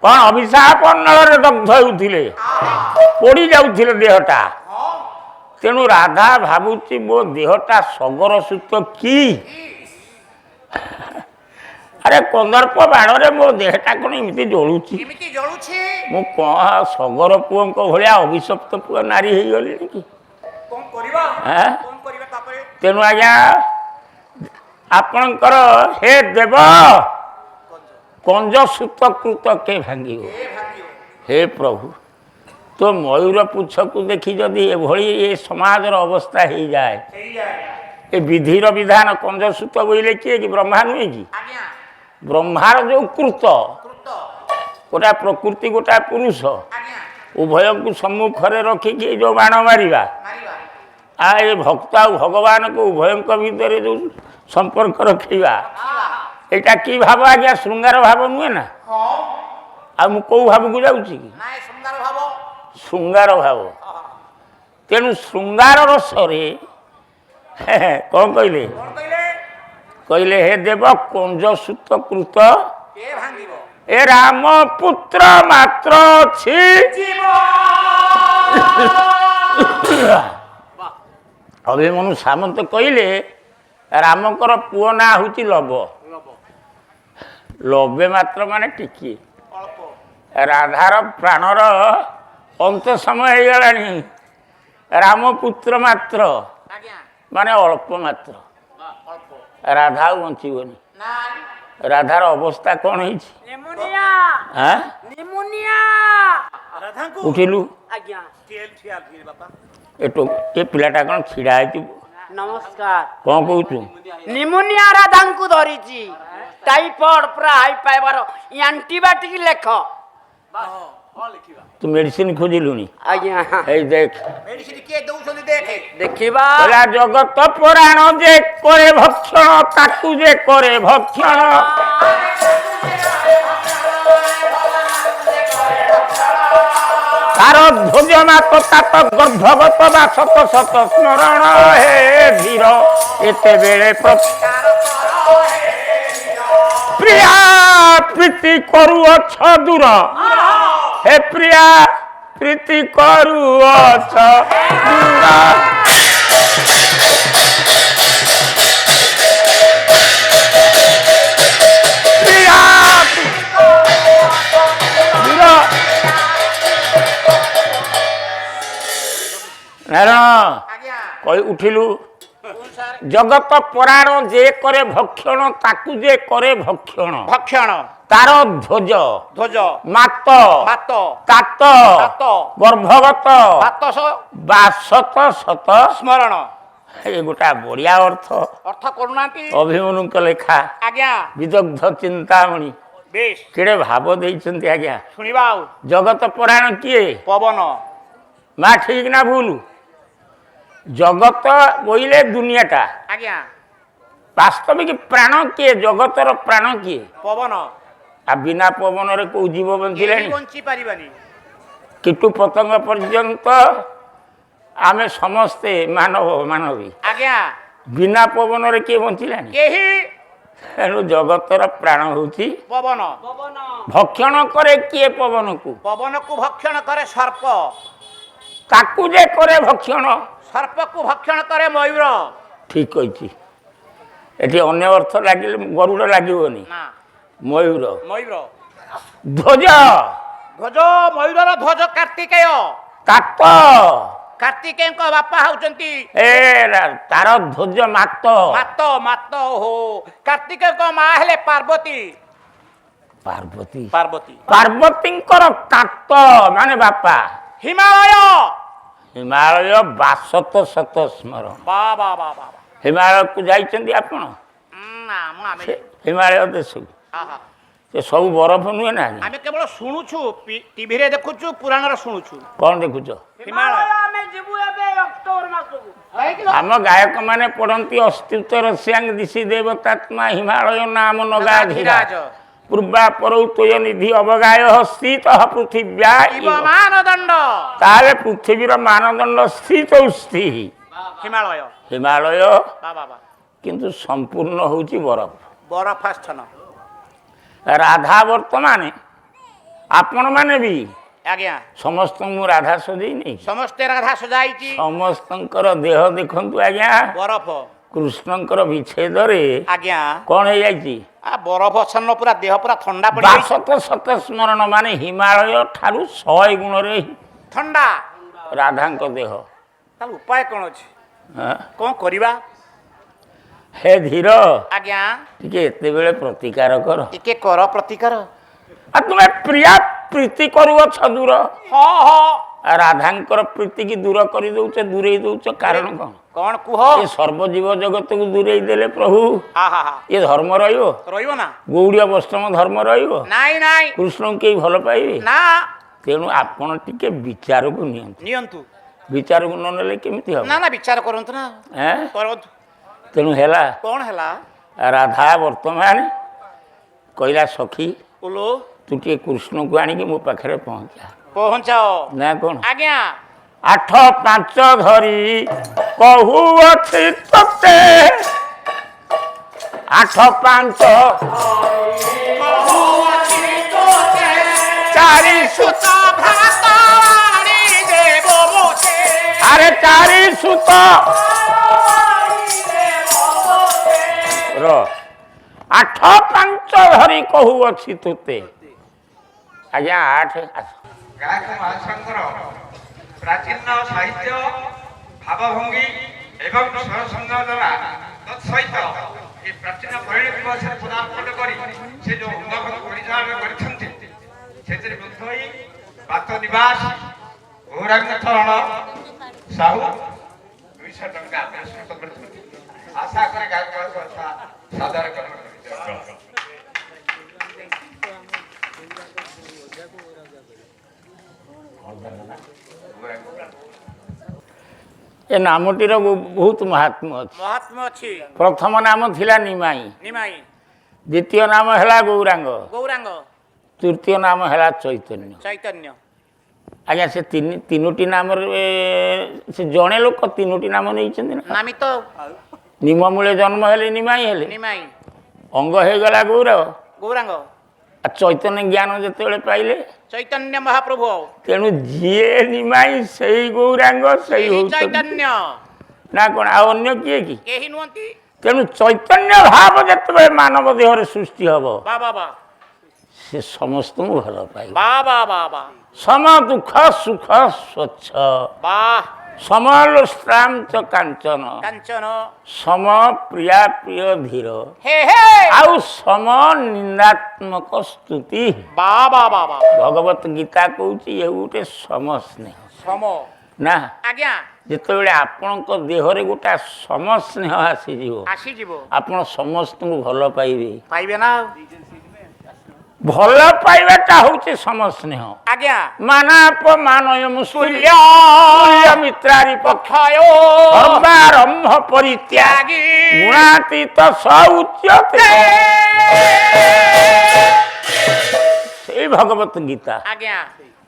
Speaker 1: କ'ଣ ଅଭିଶାପ ନଳରେ ଦଗ୍ଧ ହେଉଥିଲେ ପୋଡ଼ି ଯାଉଥିଲେ ଦେହଟା ତେଣୁ ରାଧା ଭାବୁଛି ମୋ ଦେହଟା ସଗର ସୂତ କି ଆରେ କନ୍ଦର୍ପ ବାଣରେ ମୋ ଦେହଟା କ'ଣ ଏମିତି ଜଳୁଛି ମୁଁ କ'ଣ ସଗର ପୁଅଙ୍କ ଭଳିଆ ଅଭିଶପ୍ତ ପୁଅ ନାରୀ ହେଇଗଲିଣି କି ତେଣୁ ଆଜ୍ଞା ଆପଣଙ୍କର ହେ ଦେବ କଞ୍ଜସୂତ କୃତ କେ ଭାଙ୍ଗିବ ହେ ପ୍ରଭୁ ତୋ ମୟୂର ପୁଚ୍ଛକୁ ଦେଖି ଯଦି ଏଭଳି ଏ ସମାଜର ଅବସ୍ଥା ହେଇଯାଏ ଏ ବିଧିର ବିଧାନ କଞ୍ଜସୂତ ବୋଇଲେ କିଏ କି ବ୍ରହ୍ମା ନୁହେଁ କି ବ୍ରହ୍ମାର ଯେଉଁ କୃତ ଗୋଟା ପ୍ରକୃତି ଗୋଟା ପୁରୁଷ ଉଭୟଙ୍କୁ ସମ୍ମୁଖରେ ରଖିକି ଯେଉଁ ବାଣ ମାରିବା ଏ ଭକ୍ତ ଆଉ ଭଗବାନଙ୍କୁ ଉଭୟଙ୍କ ଭିତରେ ଯେଉଁ ସମ୍ପର୍କ ରଖିବା ଏଇଟା କି ଭାବ ଆଜ୍ଞା ଶୃଙ୍ଗାର ଭାବ ନୁହେଁ ନା ଆଉ ମୁଁ କେଉଁ ଭାବକୁ ଯାଉଛି କି ଶୃଙ୍ଗାର ଭାବ ତେଣୁ ଶୃଙ୍ଗାର ରସରେ କ'ଣ କହିଲେ କହିଲେ ହେ ଦେବ କଞ୍ଜସୂତ କୃତ ଏ ରାମ ପୁତ୍ର ମାତ୍ର ଅଛି ଅଭିମନ୍ୟୁ ସାମନ୍ତ କହିଲେ ରାମଙ୍କର ପୁଅ ନାଁ ହେଉଛି ଲବ ଲବେ ମାତ୍ର ମାନେ ଟିକିଏ ରାଧାର ପ୍ରାଣର ଅନ୍ତ ସମୟ ହେଇଗଲାଣି ରାମପୁତ୍ର ମାତ୍ର ମାନେ ଅଳ୍ପ ମାତ୍ର ରାଧା ଆଉ ବଞ୍ଚିବନି ରାଧାର ଅବସ୍ଥା କ'ଣ ହେଇଛି ଉଠିଲୁ ଏ ପିଲାଟା କ'ଣ ଛିଡ଼ା ହେଇଛି
Speaker 3: ନମସ୍କାର
Speaker 1: କ'ଣ କହୁଛୁ
Speaker 3: ନିମୋନିଆ ରାଧାଙ୍କୁ ଧରିଛି ଟାଇଫଏଡ୍ ପୁରା ହାଇ ପାଇବାର ଆଣ୍ଟିବାୟୋଟିକ୍ ଲେଖ
Speaker 1: ତୁ ମେଡିସିନ ଖୋଜିଲୁଣି
Speaker 3: ଆଜ୍ଞା
Speaker 1: ଏଇ ଦେଖ
Speaker 3: ଦେଖିବା
Speaker 1: ଜଗତ ପୁରାଣ ଯେ କରେ ଭକ୍ଷଣ ତାକୁ ଯେ କରେ ଭକ୍ଷଣ ତାର ଧ୍ୱଜମାତ ତାତ ଗର୍ଭଗତ ବା ଶତ ଶତ ସ୍ମରଣ ହେ ଧୀର ଏତେବେଳେ ପ୍ରିୟା ପ୍ରୀତି କରୁଅଛ ଦୂର ହେ ପ୍ରିୟା ପ୍ରୀତି କରୁଅଛ ଦୂର ପ୍ରିୟା ନାରାୟଣ କହି ଉଠିଲୁ ଜଗତ ପରାଣ ଯେ କରେ ଭକ୍ଷଣ ତାକୁ ଯେ କରେ ଭକ୍ଷଣ
Speaker 2: ଭକ୍ଷଣ
Speaker 1: ତାର ଧ୍ୱଜ
Speaker 2: ଧ୍ୱଜ
Speaker 1: ମାତ
Speaker 2: ମାତ
Speaker 1: ତାତ
Speaker 2: ତାତ
Speaker 1: ଗର୍ଭଗତ
Speaker 2: ବାତସ
Speaker 1: ବା ଶତ ଶତ
Speaker 2: ସ୍ମରଣ
Speaker 1: ଏ ଗୋଟା ବଢିଆ ଅର୍ଥ
Speaker 2: କରୁନାହାନ୍ତି
Speaker 1: ଅଭିମନ୍ୟୁଙ୍କ ଲେଖା
Speaker 2: ଆଜ୍ଞା
Speaker 1: ବିଦଗ୍ଧ ଚିନ୍ତାମଣି
Speaker 2: ବେଶ
Speaker 1: କେଡ଼େ ଭାବ ଦେଇଛନ୍ତି ଆଜ୍ଞା
Speaker 2: ଶୁଣିବା ଆଉ
Speaker 1: ଜଗତ ପରାଣ କିଏ
Speaker 2: ପବନ
Speaker 1: ମା ଠିକ ନା ଭୁଲ ଜଗତ ବୋଇଲେ ଦୁନିଆଟା
Speaker 2: ଆଜ୍ଞା
Speaker 1: ବାସ୍ତବିକ ପ୍ରାଣ କିଏ ଜଗତର ପ୍ରାଣ କିଏ
Speaker 2: ପବନ
Speaker 1: ଆଉ ବିନା ପବନରେ କୋଉ ଜୀବ ବଞ୍ଚିଲେଣି
Speaker 2: ବଞ୍ଚି ପାରିବାନି
Speaker 1: କୀଟୁ ପତଙ୍ଗ ପର୍ଯ୍ୟନ୍ତ ଆମେ ସମସ୍ତେ ମାନବୀ
Speaker 2: ଆଜ୍ଞା
Speaker 1: ବିନା ପବନରେ କିଏ ବଞ୍ଚିଲାଣି
Speaker 2: କେହି
Speaker 1: ତେଣୁ ଜଗତର ପ୍ରାଣ ହେଉଛି
Speaker 2: ପବନ
Speaker 1: ଭକ୍ଷଣ କରେ କିଏ ପବନକୁ
Speaker 2: ପବନକୁ ଭକ୍ଷଣ କରେ ସର୍ପ
Speaker 1: ତାକୁ ଯେ କରେ ଭକ୍ଷଣ
Speaker 2: ସର୍ପକୁ ଭକ୍ଷଣ କରେ ମୟୂର
Speaker 1: ଠିକ କହିଛି ଏଠି ଅନ୍ୟ ଅର୍ଥ ଲାଗିଲେ ଗରୁଡ଼ ଲାଗିବନି
Speaker 2: ନା
Speaker 1: ମୟୂର
Speaker 2: ମୟୂର
Speaker 4: ଧ୍ୱଜ
Speaker 2: ଧ୍ୱଜ ମୟୂରର ଧ୍ୱଜ କାର୍ତ୍ତିକେୟ।
Speaker 4: କାତ
Speaker 2: କାର୍ତ୍ତିକେୟଙ୍କ ବାପା ହଉଛନ୍ତି
Speaker 4: ତାର ଧ୍ୱଜ ମାତ
Speaker 2: ମାତ ମାତ। ଓହୋ, କାର୍ତ୍ତିକେୟଙ୍କ ମା ହେଲେ ପାର୍ବତୀ।
Speaker 4: ପାର୍ବତୀ
Speaker 2: ପାର୍ବତୀ
Speaker 4: ପାର୍ବତୀଙ୍କର କାତ ମାନେ ବାପା।
Speaker 2: ହିମାଳୟ।
Speaker 4: ହିମାଳୟ ବାସତ ଶତ ସ୍ମରଣ।
Speaker 2: ବା ବା ବା ବା।
Speaker 4: ହିମାଳୟକୁ ଯାଇଛନ୍ତି ଆପଣ?
Speaker 2: ନା ମୁଁ ଆମେ
Speaker 4: ହିମାଳୟ ଦେଶକୁ
Speaker 2: ଆହା,
Speaker 4: ସେ ସବୁ ବରଫ ନୁହେଁ ନା?
Speaker 2: ଆମେ କେବଳ ଶୁଣୁଛୁ, ଟିଭିରେ ଦେଖୁଛୁ, ପୁରାଣରେ ଶୁଣୁଛୁ।
Speaker 4: କଣ ଦେଖୁଛ?
Speaker 2: ହିମାଳୟ।
Speaker 3: ଆମେ ଯିବୁ ଏବେ ଅକ୍ଟୋବର ମାସକୁ।
Speaker 4: ଆମ ଗାୟକ ମାନେ ପଢନ୍ତି ଅସ୍ତିତ୍ୱ ରସ୍ୟାଙ୍ଗ ଦିଶି ଦେବତାତ୍ମା ହିମାଳୟ ନାମ ନଗାଧିରାଜ ପୂର୍ବା ପରୌ ତୋୟ ନିଧି ଅବଗାୟ ସ୍ଥିତ ପୃଥିବ୍ୟା
Speaker 2: ଇବ ମାନଦଣ୍ଡ।
Speaker 4: ତାହେଲେ ପୃଥିବୀର ମାନଦଣ୍ଡ ସ୍ଥିତ ଉସ୍ଥି
Speaker 2: ହିମାଳୟ।
Speaker 4: ହିମାଳୟ
Speaker 2: ବା ବା ବା।
Speaker 4: କିନ୍ତୁ ସମ୍ପୂର୍ଣ୍ଣ ହଉଛି ବରଫ।
Speaker 2: ବରଫାସ୍ଥନ।
Speaker 4: ରାଧା ବର୍ତ୍ତମାନ ଆପଣମାନେ ବି
Speaker 2: ଆଜ୍ଞା
Speaker 4: ସମସ୍ତଙ୍କୁ ରାଧା ସଜେଇନି?
Speaker 2: ସମସ୍ତେ ରାଧା ସଜାଇଛି।
Speaker 4: ସମସ୍ତଙ୍କର ଦେହ ଦେଖନ୍ତୁ ଆଜ୍ଞା।
Speaker 2: ବରଫ।
Speaker 4: କୃଷ୍ଣଙ୍କର ବିଚ୍ଛେଦରେ
Speaker 2: ଆଜ୍ଞା
Speaker 4: କଣ ହେଇଯାଇଛି?
Speaker 2: ବରଫ ଛନ୍ନ, ପୁରା ଦେହ ପୁରା ଥଣ୍ଡା ପଡିଯାଇଛି।
Speaker 4: ବାସତ ଶତ ସ୍ମରଣ ମାନେ ହିମାଳୟ ଠାରୁ 100 ଗୁଣରେ
Speaker 2: ଥଣ୍ଡା
Speaker 4: ରାଧାଙ୍କ ଦେହ।
Speaker 2: ତାହେଲେ ଉପାୟ କଣ ଅଛି?
Speaker 4: ହଁ?
Speaker 2: କଣ କରିବା?
Speaker 4: ହେ ଧୀର,
Speaker 2: ଆଜ୍ଞା
Speaker 4: ଟିକେ ଏତେବେଳେ ପ୍ରତିକାର କର।
Speaker 2: ଟିକେ କର ପ୍ରତିକାର।
Speaker 4: ଆଉ ତୁମେ ପ୍ରିୟା ପ୍ରୀତି କରୁଅଛ ଦୂର,
Speaker 2: ହଁ ହଁ।
Speaker 4: ରାଧାଙ୍କର ପ୍ରୀତିକି ଦୂର କରିଦଉଛ, ଦୂରେଇ ଦଉଛ, କାରଣ କଣ?
Speaker 2: କଣ କୁହ?
Speaker 4: ଏ ସର୍ବଜୀବ ଜଗତକୁ ଦୂରେଇ ଦେଲେ ପ୍ରଭୁ
Speaker 2: ଆହା ହା।
Speaker 4: ଏ ଧର୍ମ ରହିବ?
Speaker 2: ରହିବ ନା?
Speaker 4: ଗୌଡୀୟ ବୈଷ୍ଣବ ଧର୍ମ ରହିବ?
Speaker 2: ନାଇଁ ନାଇଁ
Speaker 4: କୃଷ୍ଣଙ୍କୁ କେହି ଭଲ ପାଇବେ?
Speaker 2: ନା।
Speaker 4: ତେଣୁ ଆପଣ ଟିକେ ବିଚାରକୁ ନିଅନ୍ତୁ।
Speaker 2: ନିଅନ୍ତୁ।
Speaker 4: ବିଚାରକୁ ନ ନେଲେ କେମିତି ହବ?
Speaker 2: ନା ନା ବିଚାର କରନ୍ତୁ ନା।
Speaker 4: ଏଁ?
Speaker 2: କରନ୍ତୁ।
Speaker 4: ତେଣୁ ହେଲା
Speaker 2: କଣ ହେଲା?
Speaker 4: ରାଧା ବର୍ତ୍ତମାନ କହିଲା ସଖୀ
Speaker 2: ଓଲୋ
Speaker 4: ତୁ ଟିକେ କୃଷ୍ଣକୁ ଆଣିକି ମୋ ପାଖରେ ପହଞ୍ଚା।
Speaker 2: ପହଞ୍ଚାଅ।
Speaker 4: ନା କଣ?
Speaker 2: ଆଜ୍ଞା
Speaker 4: 8-5 ଧରି କହୁଅଛି ତତେ, 8-5 ଚାରି ସୁତ ଆରେ 4 ସୁତ ର 8-5 ଧରି କହୁଅଛି ତୋତେ। ଆଜ୍ଞା 8
Speaker 1: ଗାୟକ ମହାଶଙ୍କର ପ୍ରାଚୀନ ସାହିତ୍ୟ ଭାବଭଙ୍ଗୀ ଏବଂ ସ୍ୱର ସଂଗ୍ରହ ଦ୍ୱାରା ତତ୍ସହିତ ଏ ପ୍ରାଚୀନ ପରିଣତି ଦିବସରେ ପଦାର୍ପଣ କରି ସେ ଯେଉଁ ଅଙ୍ଗଭଙ୍ଗ ପରିଚାଳନା କରିଛନ୍ତି ସେଥିରେ ମୁଗ୍ଧ ହୋଇ ବାତ ନିବାସ ଗୌରାଙ୍ଗ ଚରଣ ସାହୁ 200 ଟଙ୍କା ପୁରସ୍କୃତ କରିଛନ୍ତି। ଆଶା କରେ ଗାୟକ ସାଧାରଣ
Speaker 4: ଏ ନାମଟିର ବହୁତ ମହାତ୍ମ୍ୟ ଅଛି।
Speaker 2: ମହାତ୍ମ୍ୟ ଅଛି।
Speaker 4: ପ୍ରଥମ ନାମ ଥିଲା ନିମାଇ,
Speaker 2: ନିମାଇ।
Speaker 4: ଦ୍ୱିତୀୟ ନାମ ହେଲା ଗୌରାଙ୍ଗ,
Speaker 2: ଗୌରାଙ୍ଗ।
Speaker 4: ତୃତୀୟ ନାମ ହେଲା ଚୈତନ୍ୟ।
Speaker 2: ଚୈତନ୍ୟ।
Speaker 4: ଆଜ୍ଞା ସେ ତିନୋଟି ନାମରେ ସେ ଜଣେ ଲୋକ ତିନୋଟି ନାମ ନେଇଛନ୍ତି ନା?
Speaker 2: ନାମିତ
Speaker 4: ନିମ ମୂଳେ ଜନ୍ମ ହେଲେ ନିମାଇ ହେଲେ,
Speaker 2: ନିମାଇ।
Speaker 4: ଅଙ୍ଗ ହେଇଗଲା ଗୌରାଙ୍ଗ,
Speaker 2: ଗୌରାଙ୍ଗ।
Speaker 4: ଆଉ ଚୈତନ୍ୟ ଜ୍ଞାନ ଯେତେବେଳେ ପାଇଲେ
Speaker 2: ଚୈତନ୍ୟ ମହାପ୍ରଭୁ।
Speaker 4: ତେଣୁ ଯିଏ ନିମାଇ ସେଇ ଗୌରାଙ୍ଗ ସେଇ ହଉଛନ୍ତି
Speaker 2: ଚୈତନ୍ୟ।
Speaker 4: ନା କଣ? ଆଉ ଅନ୍ୟ କିଏ କି?
Speaker 2: କେହି ନୁହନ୍ତି।
Speaker 4: ତେଣୁ ଚୈତନ୍ୟ ଭାବ ଯେତେବେଳେ ମାନବ ଦେହରେ ସୃଷ୍ଟି ହବ
Speaker 2: ବା ବା ବା
Speaker 4: ସେ ସମସ୍ତଙ୍କୁ ଭଲ ପାଇବ।
Speaker 2: ବା ବା ବା ବା
Speaker 4: ସମ ଦୁଃଖ ସୁଖ ସ୍ୱଚ୍ଛ,
Speaker 2: ବା
Speaker 4: ସମଲୋଷ୍ଟ୍ରାଞ୍ଚ କାଞ୍ଚନ,
Speaker 2: କାଞ୍ଚନ।
Speaker 4: ସମ ପ୍ରିୟା ପ୍ରିୟ ଧୀର,
Speaker 2: ହେ ହେ।
Speaker 4: ଆଉ ସମ ନିନ୍ଦାତ୍ମକ ସ୍ତୁତି।
Speaker 2: ବା ବା ବା ବା।
Speaker 4: ଭଗବତ ଗୀତା କହୁଛି ଏ ଗୋଟେ ସମସ୍ନେହ
Speaker 2: ସମ।
Speaker 4: ନା।
Speaker 2: ଆଜ୍ଞା
Speaker 4: ଯେତେବେଳେ ଆପଣଙ୍କ ଦେହରେ ଗୋଟେ ସମସ୍ନେହ ଆସିଯିବ
Speaker 2: ଆସିଯିବ
Speaker 4: ଆପଣ ସମସ୍ତଙ୍କୁ ଭଲ ପାଇବେ।
Speaker 2: ପାଇବେ ନା।
Speaker 4: ଭଲ ପାଇବାଟା ହଉଛି ସମସ୍ନେହ।
Speaker 2: ଆଜ୍ଞା
Speaker 4: ମାନାପମାନୟ ମୁସ୍ତୁଲ୍ୟ ମିତ୍ରାରି ପକ୍ଷାୟ ସର୍ବାରମ୍ଭ ପରିତ୍ୟାଗୀ ଗୁଣାତୀତ ସଉଚ୍ୟତେ। ସେଇ ଭଗବତ ଗୀତା
Speaker 2: ଆଜ୍ଞା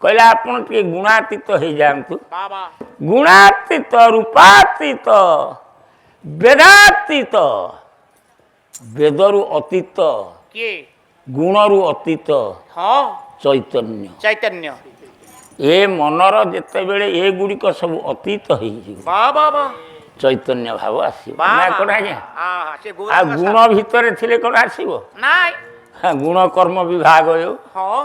Speaker 4: କହିଲା ଆପଣ ଟିକେ ଗୁଣାତୀତ ହେଇଯାଆନ୍ତୁ।
Speaker 2: ବା ବା
Speaker 4: ଗୁଣାତୀତ, ରୂପାତୀତ, ବେଦାତୀତ, ବେଦରୁ ଅତୀତ,
Speaker 2: କିଏ?
Speaker 4: ଗୁଣରୁ ଅତୀତ
Speaker 2: ହଁ
Speaker 4: ଚୈତନ୍ୟ।
Speaker 2: ଚୈତନ୍ୟ।
Speaker 4: ଏ ମନର ଯେତେବେଳେ ଏଗୁଡ଼ିକ ସବୁ ଅତୀତ ହେଇଯିବ
Speaker 2: ବା ବା ବା
Speaker 4: ଚୈତନ୍ୟ ଭାବ ଆସିବ।
Speaker 2: ବା
Speaker 4: ନା
Speaker 2: ବା।
Speaker 4: କଣ ଆଜ୍ଞା?
Speaker 2: ଆହା, ସେ
Speaker 4: ଆଉ
Speaker 2: ଗୌରାଙ୍ଗ
Speaker 4: ଗୁଣ ଭିତରେ ଥିଲେ କଣ ଆସିବ?
Speaker 2: ନାଇଁ
Speaker 4: ଗୁଣ କର୍ମ ବିଭାଗ
Speaker 2: ହଁ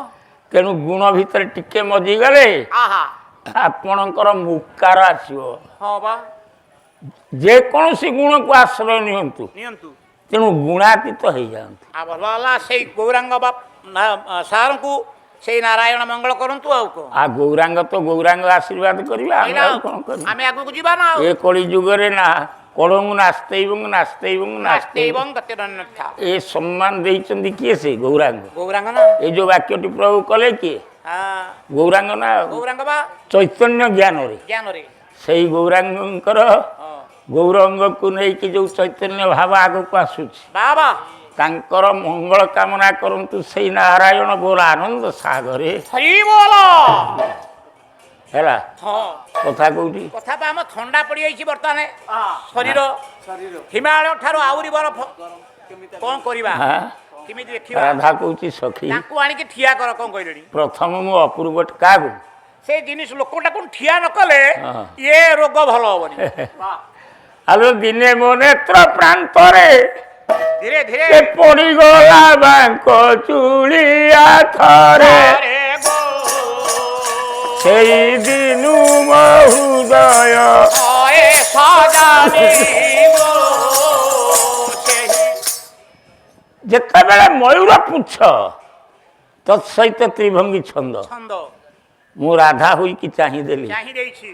Speaker 4: ତେଣୁ ଗୁଣ ଭିତରେ ଟିକେ ମଜିଗଲେ
Speaker 2: ଆହା
Speaker 4: ଆପଣଙ୍କର ମୁକାର ଆସିବ।
Speaker 2: ହଁ ବା
Speaker 4: ଯେକୌଣସି ଗୁଣକୁ ଆଶ୍ରୟ ନିଅନ୍ତୁ
Speaker 2: ନିଅନ୍ତୁ।
Speaker 4: ତେଣୁ ଗୁଣାତୀତ ହେଇଯାଆନ୍ତୁ।
Speaker 2: ଆଉ ଭଲ ହେଲା ସେଇ ଗୌରାଙ୍ଗ ସାରଙ୍କୁ ସେଇ ନାରାୟଣ ମଙ୍ଗଳ କରନ୍ତୁ ଆଉ କଣ।
Speaker 4: ଗୌରାଙ୍ଗ ତ ଗୌରାଙ୍ଗ ଆଶୀର୍ବାଦ କରିବେ, ଆମେ
Speaker 2: କହିଲା
Speaker 4: ଆଉ
Speaker 2: ଆଉ
Speaker 4: କ'ଣ କରିବା?
Speaker 2: ଆମେ ଆଗକୁ ଯିବା ନା ଆଉ।
Speaker 4: ଏ କଳି ଯୁଗରେ ନା କଳଙ୍କୁ ନାସ୍ତେଇବଂ ନାସ୍ତେଇବଂ ନାସ୍ତେଇବଂ
Speaker 2: ନାସ୍ତେବଂ ଗତିରନ୍ୟଥା।
Speaker 4: ଏ ସମ୍ମାନ ଦେଇଛନ୍ତି କିଏ? ସେ ଗୌରାଙ୍ଗ।
Speaker 2: ଗୌରାଙ୍ଗ ନା
Speaker 4: ଏଇ ଯୋଉ ବାକ୍ୟଟି ପ୍ରଭୁ କଲେ କିଏ?
Speaker 2: ହଁ
Speaker 4: ଗୌରାଙ୍ଗ ନା
Speaker 2: ଗୌରାଙ୍ଗ ବା
Speaker 4: ଚୈତନ୍ୟ ଜ୍ଞାନରେ
Speaker 2: ଜ୍ଞାନରେ
Speaker 4: ସେଇ ଗୌରାଙ୍ଗଙ୍କର
Speaker 2: ହଁ
Speaker 4: ଗୌରଙ୍ଗକୁ ନେଇକି ଯୋଉ ଚୈତନ୍ୟ ଭାବ ଆଗକୁ ଆସୁଛି
Speaker 2: ବାବା
Speaker 4: ତାଙ୍କର ମଙ୍ଗଳ କାମନା କରନ୍ତୁ। ସେଇ ନାରାୟଣ ବୋଲ ଆନନ୍ଦ ସାଗରେ
Speaker 2: ହରି ବୋଲ।
Speaker 4: ହେଲା
Speaker 2: ହଁ
Speaker 4: କଥା କୋଉଠି?
Speaker 2: କଥା ବା ଆମ ଥଣ୍ଡା ପଡ଼ିଯାଇଛି ବର୍ତ୍ତମାନ ଶରୀର ହିମାଳୟ ଠାରୁ ଆହୁରି ବରଫ। କ'ଣ କରିବା
Speaker 4: ହାଁ?
Speaker 2: କେମିତି ଦେଖିବା?
Speaker 4: ରାଧା କହୁଛି ସଖୀ
Speaker 2: ତାଙ୍କୁ ଆଣିକି ଠିଆ କର। କ'ଣ କହିଲେଣି?
Speaker 4: ପ୍ରଥମ ମୁଁ ଅପୂର୍ବ କାହାକୁ
Speaker 2: ସେ ଜିନିଷ ଲୋକଟାକୁ ଠିଆ ନ କଲେ
Speaker 4: ହଁ।
Speaker 2: ଇଏ ରୋଗ ଭଲ ହବନି।
Speaker 4: ଆଲୋ ଦିନେ ମୋ ନେତ୍ର ପ୍ରାନ୍ତରେ
Speaker 2: ଧୀରେ ଧୀରେ
Speaker 4: ସେ ପଡ଼ିଗଲା ବାଙ୍କ ଚୁଳିଆ ଥରେ
Speaker 2: ଆରେ ଗୋ
Speaker 4: ସେଇ ଦିନୁ ମୋ ହୃଦୟ
Speaker 2: ହଏ ସଜାନି ଗୋ ସେହି
Speaker 4: ଯେତେବେଳେ ମୟୂର ପୁଚ୍ଛ ତତ୍ସହିତ ତ୍ରିଭଙ୍ଗୀ ଛନ୍ଦ
Speaker 2: ଛନ୍ଦ
Speaker 4: ମୁଁ ରାଧା ହୋଇକି ଚାହିଁଦେଲି।
Speaker 2: ଚାହିଁ ଦେଇଛି।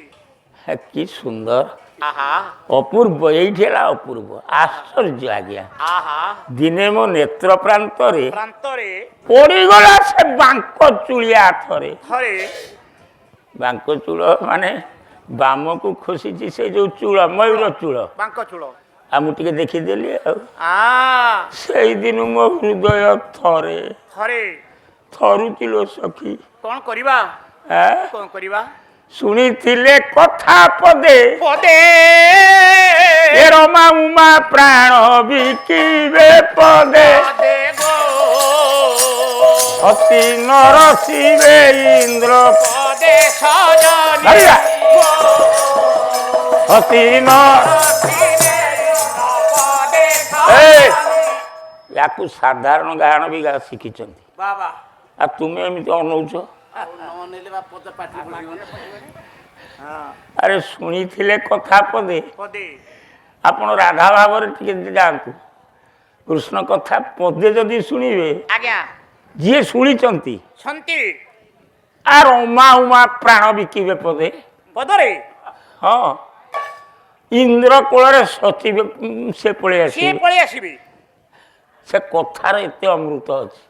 Speaker 4: ହେ, କି ସୁନ୍ଦର
Speaker 2: ଆହା
Speaker 4: ଅପୂର୍ବ। ଏଇଠି ହେଲା ଅପୂର୍ବ ଆଶ୍ଚର୍ଯ୍ୟ ଆଜ୍ଞା।
Speaker 2: ଆହା
Speaker 4: ଦିନେ ମୋ ନେତ୍ର ପ୍ରାନ୍ତରେ
Speaker 2: ପ୍ରାନ୍ତରେ
Speaker 4: ପଡ଼ିଗଲା ସେ ବାଙ୍କ ଚୁଳିଆ ଥରେ।
Speaker 2: ଥରେ
Speaker 4: ବାଙ୍କ ଚୂଳ ମାନେ ବାମକୁ ଖସିଛି ସେ ଯୋଉ ଚୂଳ ମୟୂର ଚୂଳ।
Speaker 2: ବାଙ୍କ ଚୂଳ
Speaker 4: ଆଉ ମୁଁ ଟିକେ ଦେଖିଦେଲି ଆଉ
Speaker 2: ଆ
Speaker 4: ସେଇଦିନୁ ମୋ ହୃଦୟ ଥରେ
Speaker 2: ଥରେ
Speaker 4: ଥରୁଛି ଲୋ ସଖୀ।
Speaker 2: କ'ଣ କରିବା?
Speaker 4: ଆଁ?
Speaker 2: କ'ଣ କରିବା?
Speaker 4: ଶୁଣିଥିଲେ କଥା ପଦେ
Speaker 2: ପଦେ
Speaker 4: ଏ ରମା ଉମା ପ୍ରାଣ ବିକିବେ ପଦେ
Speaker 2: ପଦେ ଗୋ
Speaker 4: ଅତି ନରସିବେ ଇନ୍ଦ୍ର
Speaker 2: ପଦେ ସଜନି
Speaker 4: ଧରିଲା।
Speaker 2: ଗୋ
Speaker 4: ଅତି ନ
Speaker 2: ପଦେ
Speaker 4: ଏ
Speaker 2: ସଜନି।
Speaker 4: ୟାକୁ ସାଧାରଣ ଗାୟନ ବି ଶିଖିଛନ୍ତି।
Speaker 2: ବାବା
Speaker 4: ଆଉ ତୁମେ ଏମିତି ଅନଉଛ? ଆରେ ଶୁଣିଥିଲେ କଥା ପଦେ
Speaker 2: ପଦେ
Speaker 4: ଆପଣ ରାଧା ଭାବରେ ଟିକେ ଯାଆନ୍ତୁ। କୃଷ୍ଣ କଥା ପଦେ ଯଦି ଶୁଣିବେ
Speaker 2: ଆଜ୍ଞା
Speaker 4: ଯିଏ ଶୁଣିଛନ୍ତି
Speaker 2: ଛନ୍ତି
Speaker 4: ଆ ରମା ଉମା ପ୍ରାଣ ବିକିବେ ପଦେ।
Speaker 2: ପଦରେ
Speaker 4: ହଁ ଇନ୍ଦ୍ର କୋଳରେ ସତୀ ସେ ପଳେଇ
Speaker 2: ସିଏ
Speaker 4: ଆସିବେ।
Speaker 2: ପଳେଇ ଆସିବେ।
Speaker 4: ସେ କଥାର ଏତେ ଅମୃତ ଅଛି।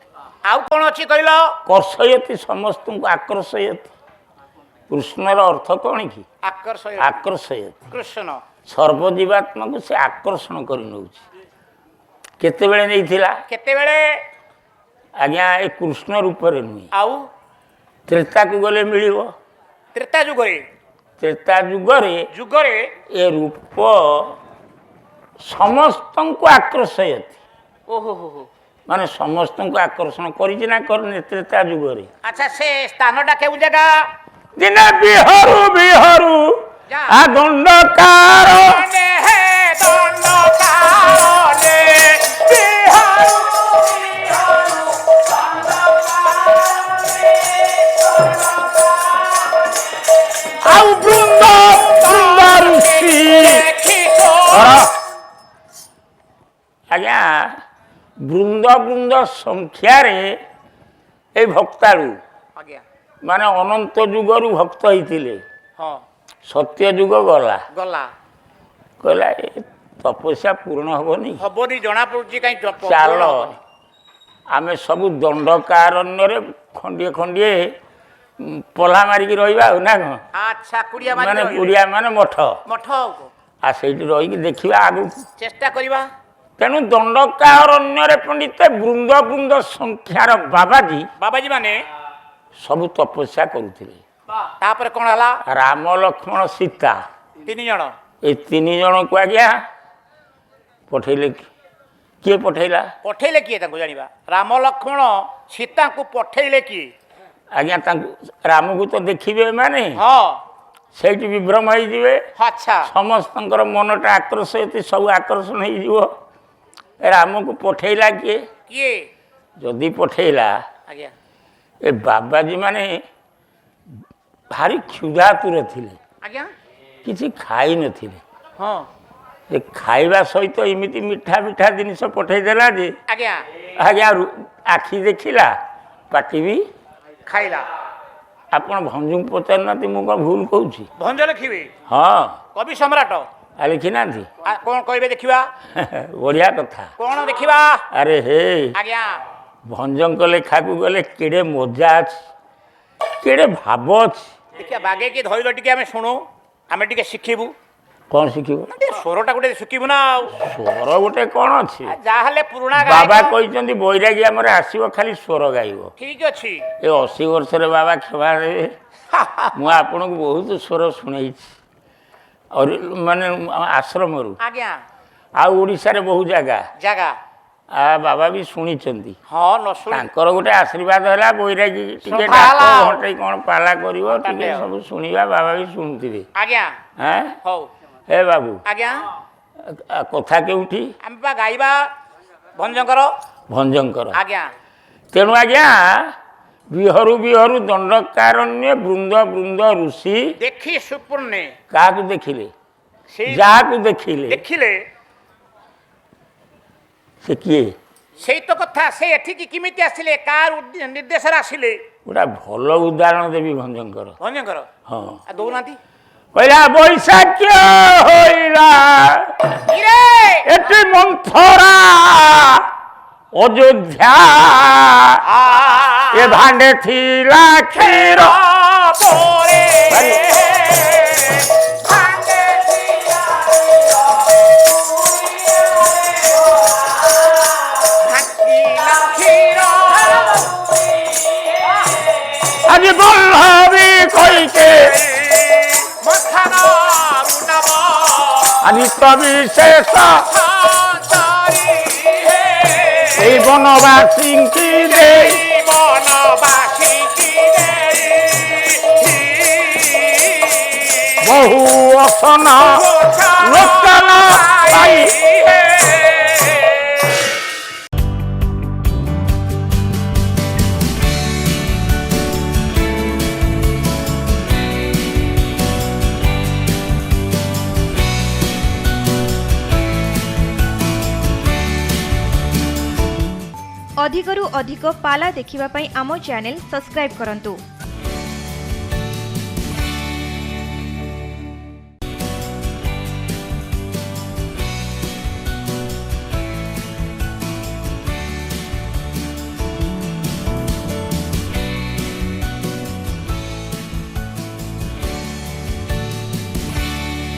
Speaker 2: ଆଉ କ'ଣ ଅଛି କହିଲ?
Speaker 4: କର୍ଷୟତି ସମସ୍ତଙ୍କୁ ଆକର୍ଷୟତି। କୃଷ୍ଣର ଅର୍ଥ କ'ଣ କି?
Speaker 2: ଆକର୍ଷଣ
Speaker 4: ଆକର୍ଷୟତି।
Speaker 2: କୃଷ୍ଣ
Speaker 4: ସର୍ବଜୀବାତ୍ମାକୁ ସେ ଆକର୍ଷଣ କରି ନେଉଛି। କେତେବେଳେ ନେଇଥିଲା?
Speaker 2: କେତେବେଳେ?
Speaker 4: ଆଜ୍ଞା ଏ କୃଷ୍ଣ ରୂପରେ ନୁହେଁ।
Speaker 2: ଆଉ
Speaker 4: ତ୍ରେତାକୁ ଗଲେ ମିଳିବ।
Speaker 2: ତ୍ରେତା ଯୁଗରେ
Speaker 4: ତ୍ରେତା ଯୁଗରେ
Speaker 2: ଯୁଗରେ
Speaker 4: ଏ ରୂପ ସମସ୍ତଙ୍କୁ ଆକର୍ଷୟତି।
Speaker 2: ଓହୋ ହୋ ହୋ
Speaker 4: ମାନେ ସମସ୍ତଙ୍କୁ ଆକର୍ଷଣ କରିଛି ନା କରିନି ତ୍ରେତା ଯୁଗରେ?
Speaker 2: ଆଚ୍ଛା ସେ ସ୍ଥାନଟା କେଉଁ ଜାଗା?
Speaker 4: ଦିନେ ବିହରୁ ବିହରୁ
Speaker 2: ଯା।
Speaker 4: ଆ ଦଣ୍ଡକାର
Speaker 2: ନେ ହେ ଦଣ୍ଡକାରନେ ବିହାରୁ ବିହାରୁ
Speaker 4: ଆଉ ବୃନ୍ଦ ବୃନ୍ଦ ଋଷି ଆଜ୍ଞା ବୃନ୍ଦ ବୃନ୍ଦ ସଂଖ୍ୟାରେ ଏଇ ଭକ୍ତାଳୁ
Speaker 2: ଆଜ୍ଞା
Speaker 4: ମାନେ ଅନନ୍ତ ଯୁଗରୁ ଭକ୍ତ ହେଇଥିଲେ।
Speaker 2: ହଁ
Speaker 4: ସତ୍ୟ ଯୁଗ ଗଲା
Speaker 2: ଗଲା
Speaker 4: କହିଲା ଏ ତପସ୍ୟା ପୂରଣ ହବନି,
Speaker 2: ହବନି ଜଣା ପଡୁଛି କାହିଁ
Speaker 4: ଚାଲ ଆମେ ସବୁ ଦଣ୍ଡକାରଣ୍ୟରେ ଖଣ୍ଡିଏ ଖଣ୍ଡିଏ ପଲା ମାରିକି ରହିବା ଆଉ ନା କ'ଣ?
Speaker 2: ଆଚ୍ଛା କୁଡ଼ିଆ
Speaker 4: ମାନେ କୁଡ଼ିଆ ମାନେ ମଠ
Speaker 2: ମଠ
Speaker 4: ଆଉ ସେଇଠି ରହିକି ଦେଖିବା ଆଗକୁ।
Speaker 2: ଚେଷ୍ଟା କରିବା।
Speaker 4: ତେଣୁ ଦଣ୍ଡକାରଣ୍ୟରେ ପଣ୍ଡିତେ ବୃନ୍ଦ ବୃନ୍ଦ ସଂଖ୍ୟାର
Speaker 2: ବାବାଜୀ ମାନେ
Speaker 4: ସବୁ ତପସ୍ୟା କରୁଥିଲେ।
Speaker 2: ତାପରେ କ'ଣ ହେଲା?
Speaker 4: ରାମ ଲକ୍ଷ୍ମଣ ସୀତା
Speaker 2: 3 ଜଣ
Speaker 4: ଏଇ 3 ଜଣକୁ ଆଜ୍ଞା ପଠେଇଲେ। କିଏ ପଠେଇଲା?
Speaker 2: ପଠେଇଲେ କିଏ ତାଙ୍କୁ ଜାଣିବା? ରାମ ଲକ୍ଷ୍ମଣ ସୀତାଙ୍କୁ ପଠେଇଲେ କିଏ?
Speaker 4: ଆଜ୍ଞା ତାଙ୍କୁ ରାମକୁ ତ ଦେଖିବେ ମାନେ
Speaker 2: ହଁ
Speaker 4: ସେଇଠି ବିଭ୍ରମ ହେଇଯିବେ।
Speaker 2: ଆଚ୍ଛା
Speaker 4: ସମସ୍ତଙ୍କର ମନଟା ଆକର୍ଷିତ ସବୁ ଆକର୍ଷଣ ହେଇଯିବ। ରାମକୁ ପଠେଇଲା କିଏ?
Speaker 2: କିଏ?
Speaker 4: ଯଦି ପଠେଇଲା
Speaker 2: ଆଜ୍ଞା
Speaker 4: ଏ ବାବାଜୀ ମାନେ ଭାରି କ୍ଷୁଧାତୁର ଥିଲେ,
Speaker 2: ଆଜ୍ଞା
Speaker 4: କିଛି ଖାଇ ନଥିଲେ।
Speaker 2: ହଁ
Speaker 4: ଏ ଖାଇବା ସହିତ ଏମିତି ମିଠା ମିଠା ଜିନିଷ ପଠେଇଦେଲା ଯେ
Speaker 2: ଆଜ୍ଞା
Speaker 4: ଆଜ୍ଞା ଆଖି ଦେଖିଲା ପାଟି ବି
Speaker 2: ଖାଇଲା।
Speaker 4: ଆପଣ ଭଞ୍ଜଙ୍କୁ ପଚାରୁନାହାନ୍ତି ମୁଁ କ'ଣ ଭୁଲ କହୁଛି?
Speaker 2: ଭଞ୍ଜ ଲେଖିବେ
Speaker 4: ହଁ
Speaker 2: କବି ସମ୍ରାଟ
Speaker 4: ଲେଖିନାହାନ୍ତି?
Speaker 2: କ'ଣ କହିବେ ଦେଖିବା?
Speaker 4: ବଢ଼ିଆ କଥା।
Speaker 2: କ'ଣ ଦେଖିବା?
Speaker 4: ଆରେ ହେ
Speaker 2: ଆଜ୍ଞା
Speaker 4: ଭଞ୍ଜଙ୍କ ଲେଖାକୁ ଗଲେ କେଡ଼େ ମଜା ଅଛି, କେଡ଼େ ଭାବ ଅଛି।
Speaker 2: ଦେଖିବା ବାଗେଇକି ଧରିଲ ଟିକେ ଆମେ ଶୁଣୁ, ଆମେ ଟିକେ ଶିଖିବୁ।
Speaker 4: କ'ଣ ଶିଖିବ?
Speaker 2: ଟିକେ ସ୍ୱରଟା ଗୋଟେ ଶିଖିବୁ ନା ଆଉ।
Speaker 4: ସ୍ୱର ଗୋଟେ କ'ଣ ଅଛି?
Speaker 2: ଯାହାହେଲେ ପୁରୁଣା
Speaker 4: ବାବା
Speaker 2: ଗାୟକ।
Speaker 4: କହିଛନ୍ତି ବୈରାଗୀ ଆମର ଆସିବ ଖାଲି ସ୍ୱର ଗାଇବ।
Speaker 2: ଠିକ ଅଛି।
Speaker 4: ଏ 80 ବର୍ଷରେ ବାବା କ୍ଷମା ଦେବେ, ମୁଁ ଆପଣଙ୍କୁ ବହୁତ ସ୍ୱର ଶୁଣେଇଛି ମାନେ ଆଶ୍ରମରୁ
Speaker 2: ଆଜ୍ଞା
Speaker 4: ଆଉ ଓଡ଼ିଶାରେ ବହୁ ଜାଗା
Speaker 2: ଜାଗା
Speaker 4: ବାବା ବି ଶୁଣିଛନ୍ତି।
Speaker 2: ହଁ ନ ଶୁଣି
Speaker 4: ତାଙ୍କର ଗୋଟେ ଆଶୀର୍ବାଦ ହେଲା ବୈରାଗୀ ଟିକେ
Speaker 2: ସଫା ହେଲା ଆଉ।
Speaker 4: ଘଣ୍ଟେ କ'ଣ ପାଲା କରିବ ଟିକେ ସବୁ ଶୁଣିବା, ବାବା ବି ଶୁଣୁଥିବେ।
Speaker 2: ଆଜ୍ଞା
Speaker 4: ହଁ
Speaker 2: ହଉ
Speaker 4: ହେ ବାବୁ
Speaker 2: ଆଜ୍ଞା
Speaker 4: କଥା କେଉଁଠି?
Speaker 2: ଆମେ ବା ଗାଇବା ଭଞ୍ଜଙ୍କର।
Speaker 4: ଭଞ୍ଜଙ୍କର।
Speaker 2: ଆଜ୍ଞା
Speaker 4: ତେଣୁ ଆଜ୍ଞା ବିହରୁ ବିହରୁ ଦଣ୍ଡକାରଣ୍ୟ ବୃନ୍ଦ ବୃନ୍ଦ ଋଷି
Speaker 2: ଦେଖି ସୁପୂର୍ଣ୍ଣେ
Speaker 4: କାହାକୁ ଦେଖିଲେ?
Speaker 2: ସେଇ
Speaker 4: ଯାହାକୁ ଦେଖିଲେ
Speaker 2: ଦେଖିଲେ
Speaker 4: ସେ କିଏ?
Speaker 2: ସେଇ ତ କଥା। ସେ ଏଠିକି କେମିତି ଆସିଲେ, କାହାର ନିର୍ଦ୍ଦେଶରେ ଆସିଲେ?
Speaker 4: ଗୋଟା ଭଲ ଉଦାହରଣ ଦେବି ଭଞ୍ଜଙ୍କର।
Speaker 2: ଭଞ୍ଜଙ୍କର
Speaker 4: ହଁ
Speaker 2: ଦଉନାହାନ୍ତି।
Speaker 4: କହିଲା ବୈଶାଖ୍ୟ ହୋଇଲା ଏଠି ମନ୍ଥରା ଅଯୋଧ୍ୟା ଏ ଭାଣ୍ଡେ ଥିଲା କ୍ଷୀର ଆଜି ବଲ୍ଲଭୀ କହିକେ ଆଜି ତ ବିଶେଷ এই বনবাসীঙ্কি দেই বহু অসন লোচন পাই
Speaker 5: ଅଧିକରୁ ଅଧିକ ପାଲା ଦେଖିବା ପାଇଁ ଆମ ଚ୍ୟାନେଲ ସବସ୍କ୍ରାଇବ୍ କରନ୍ତୁ।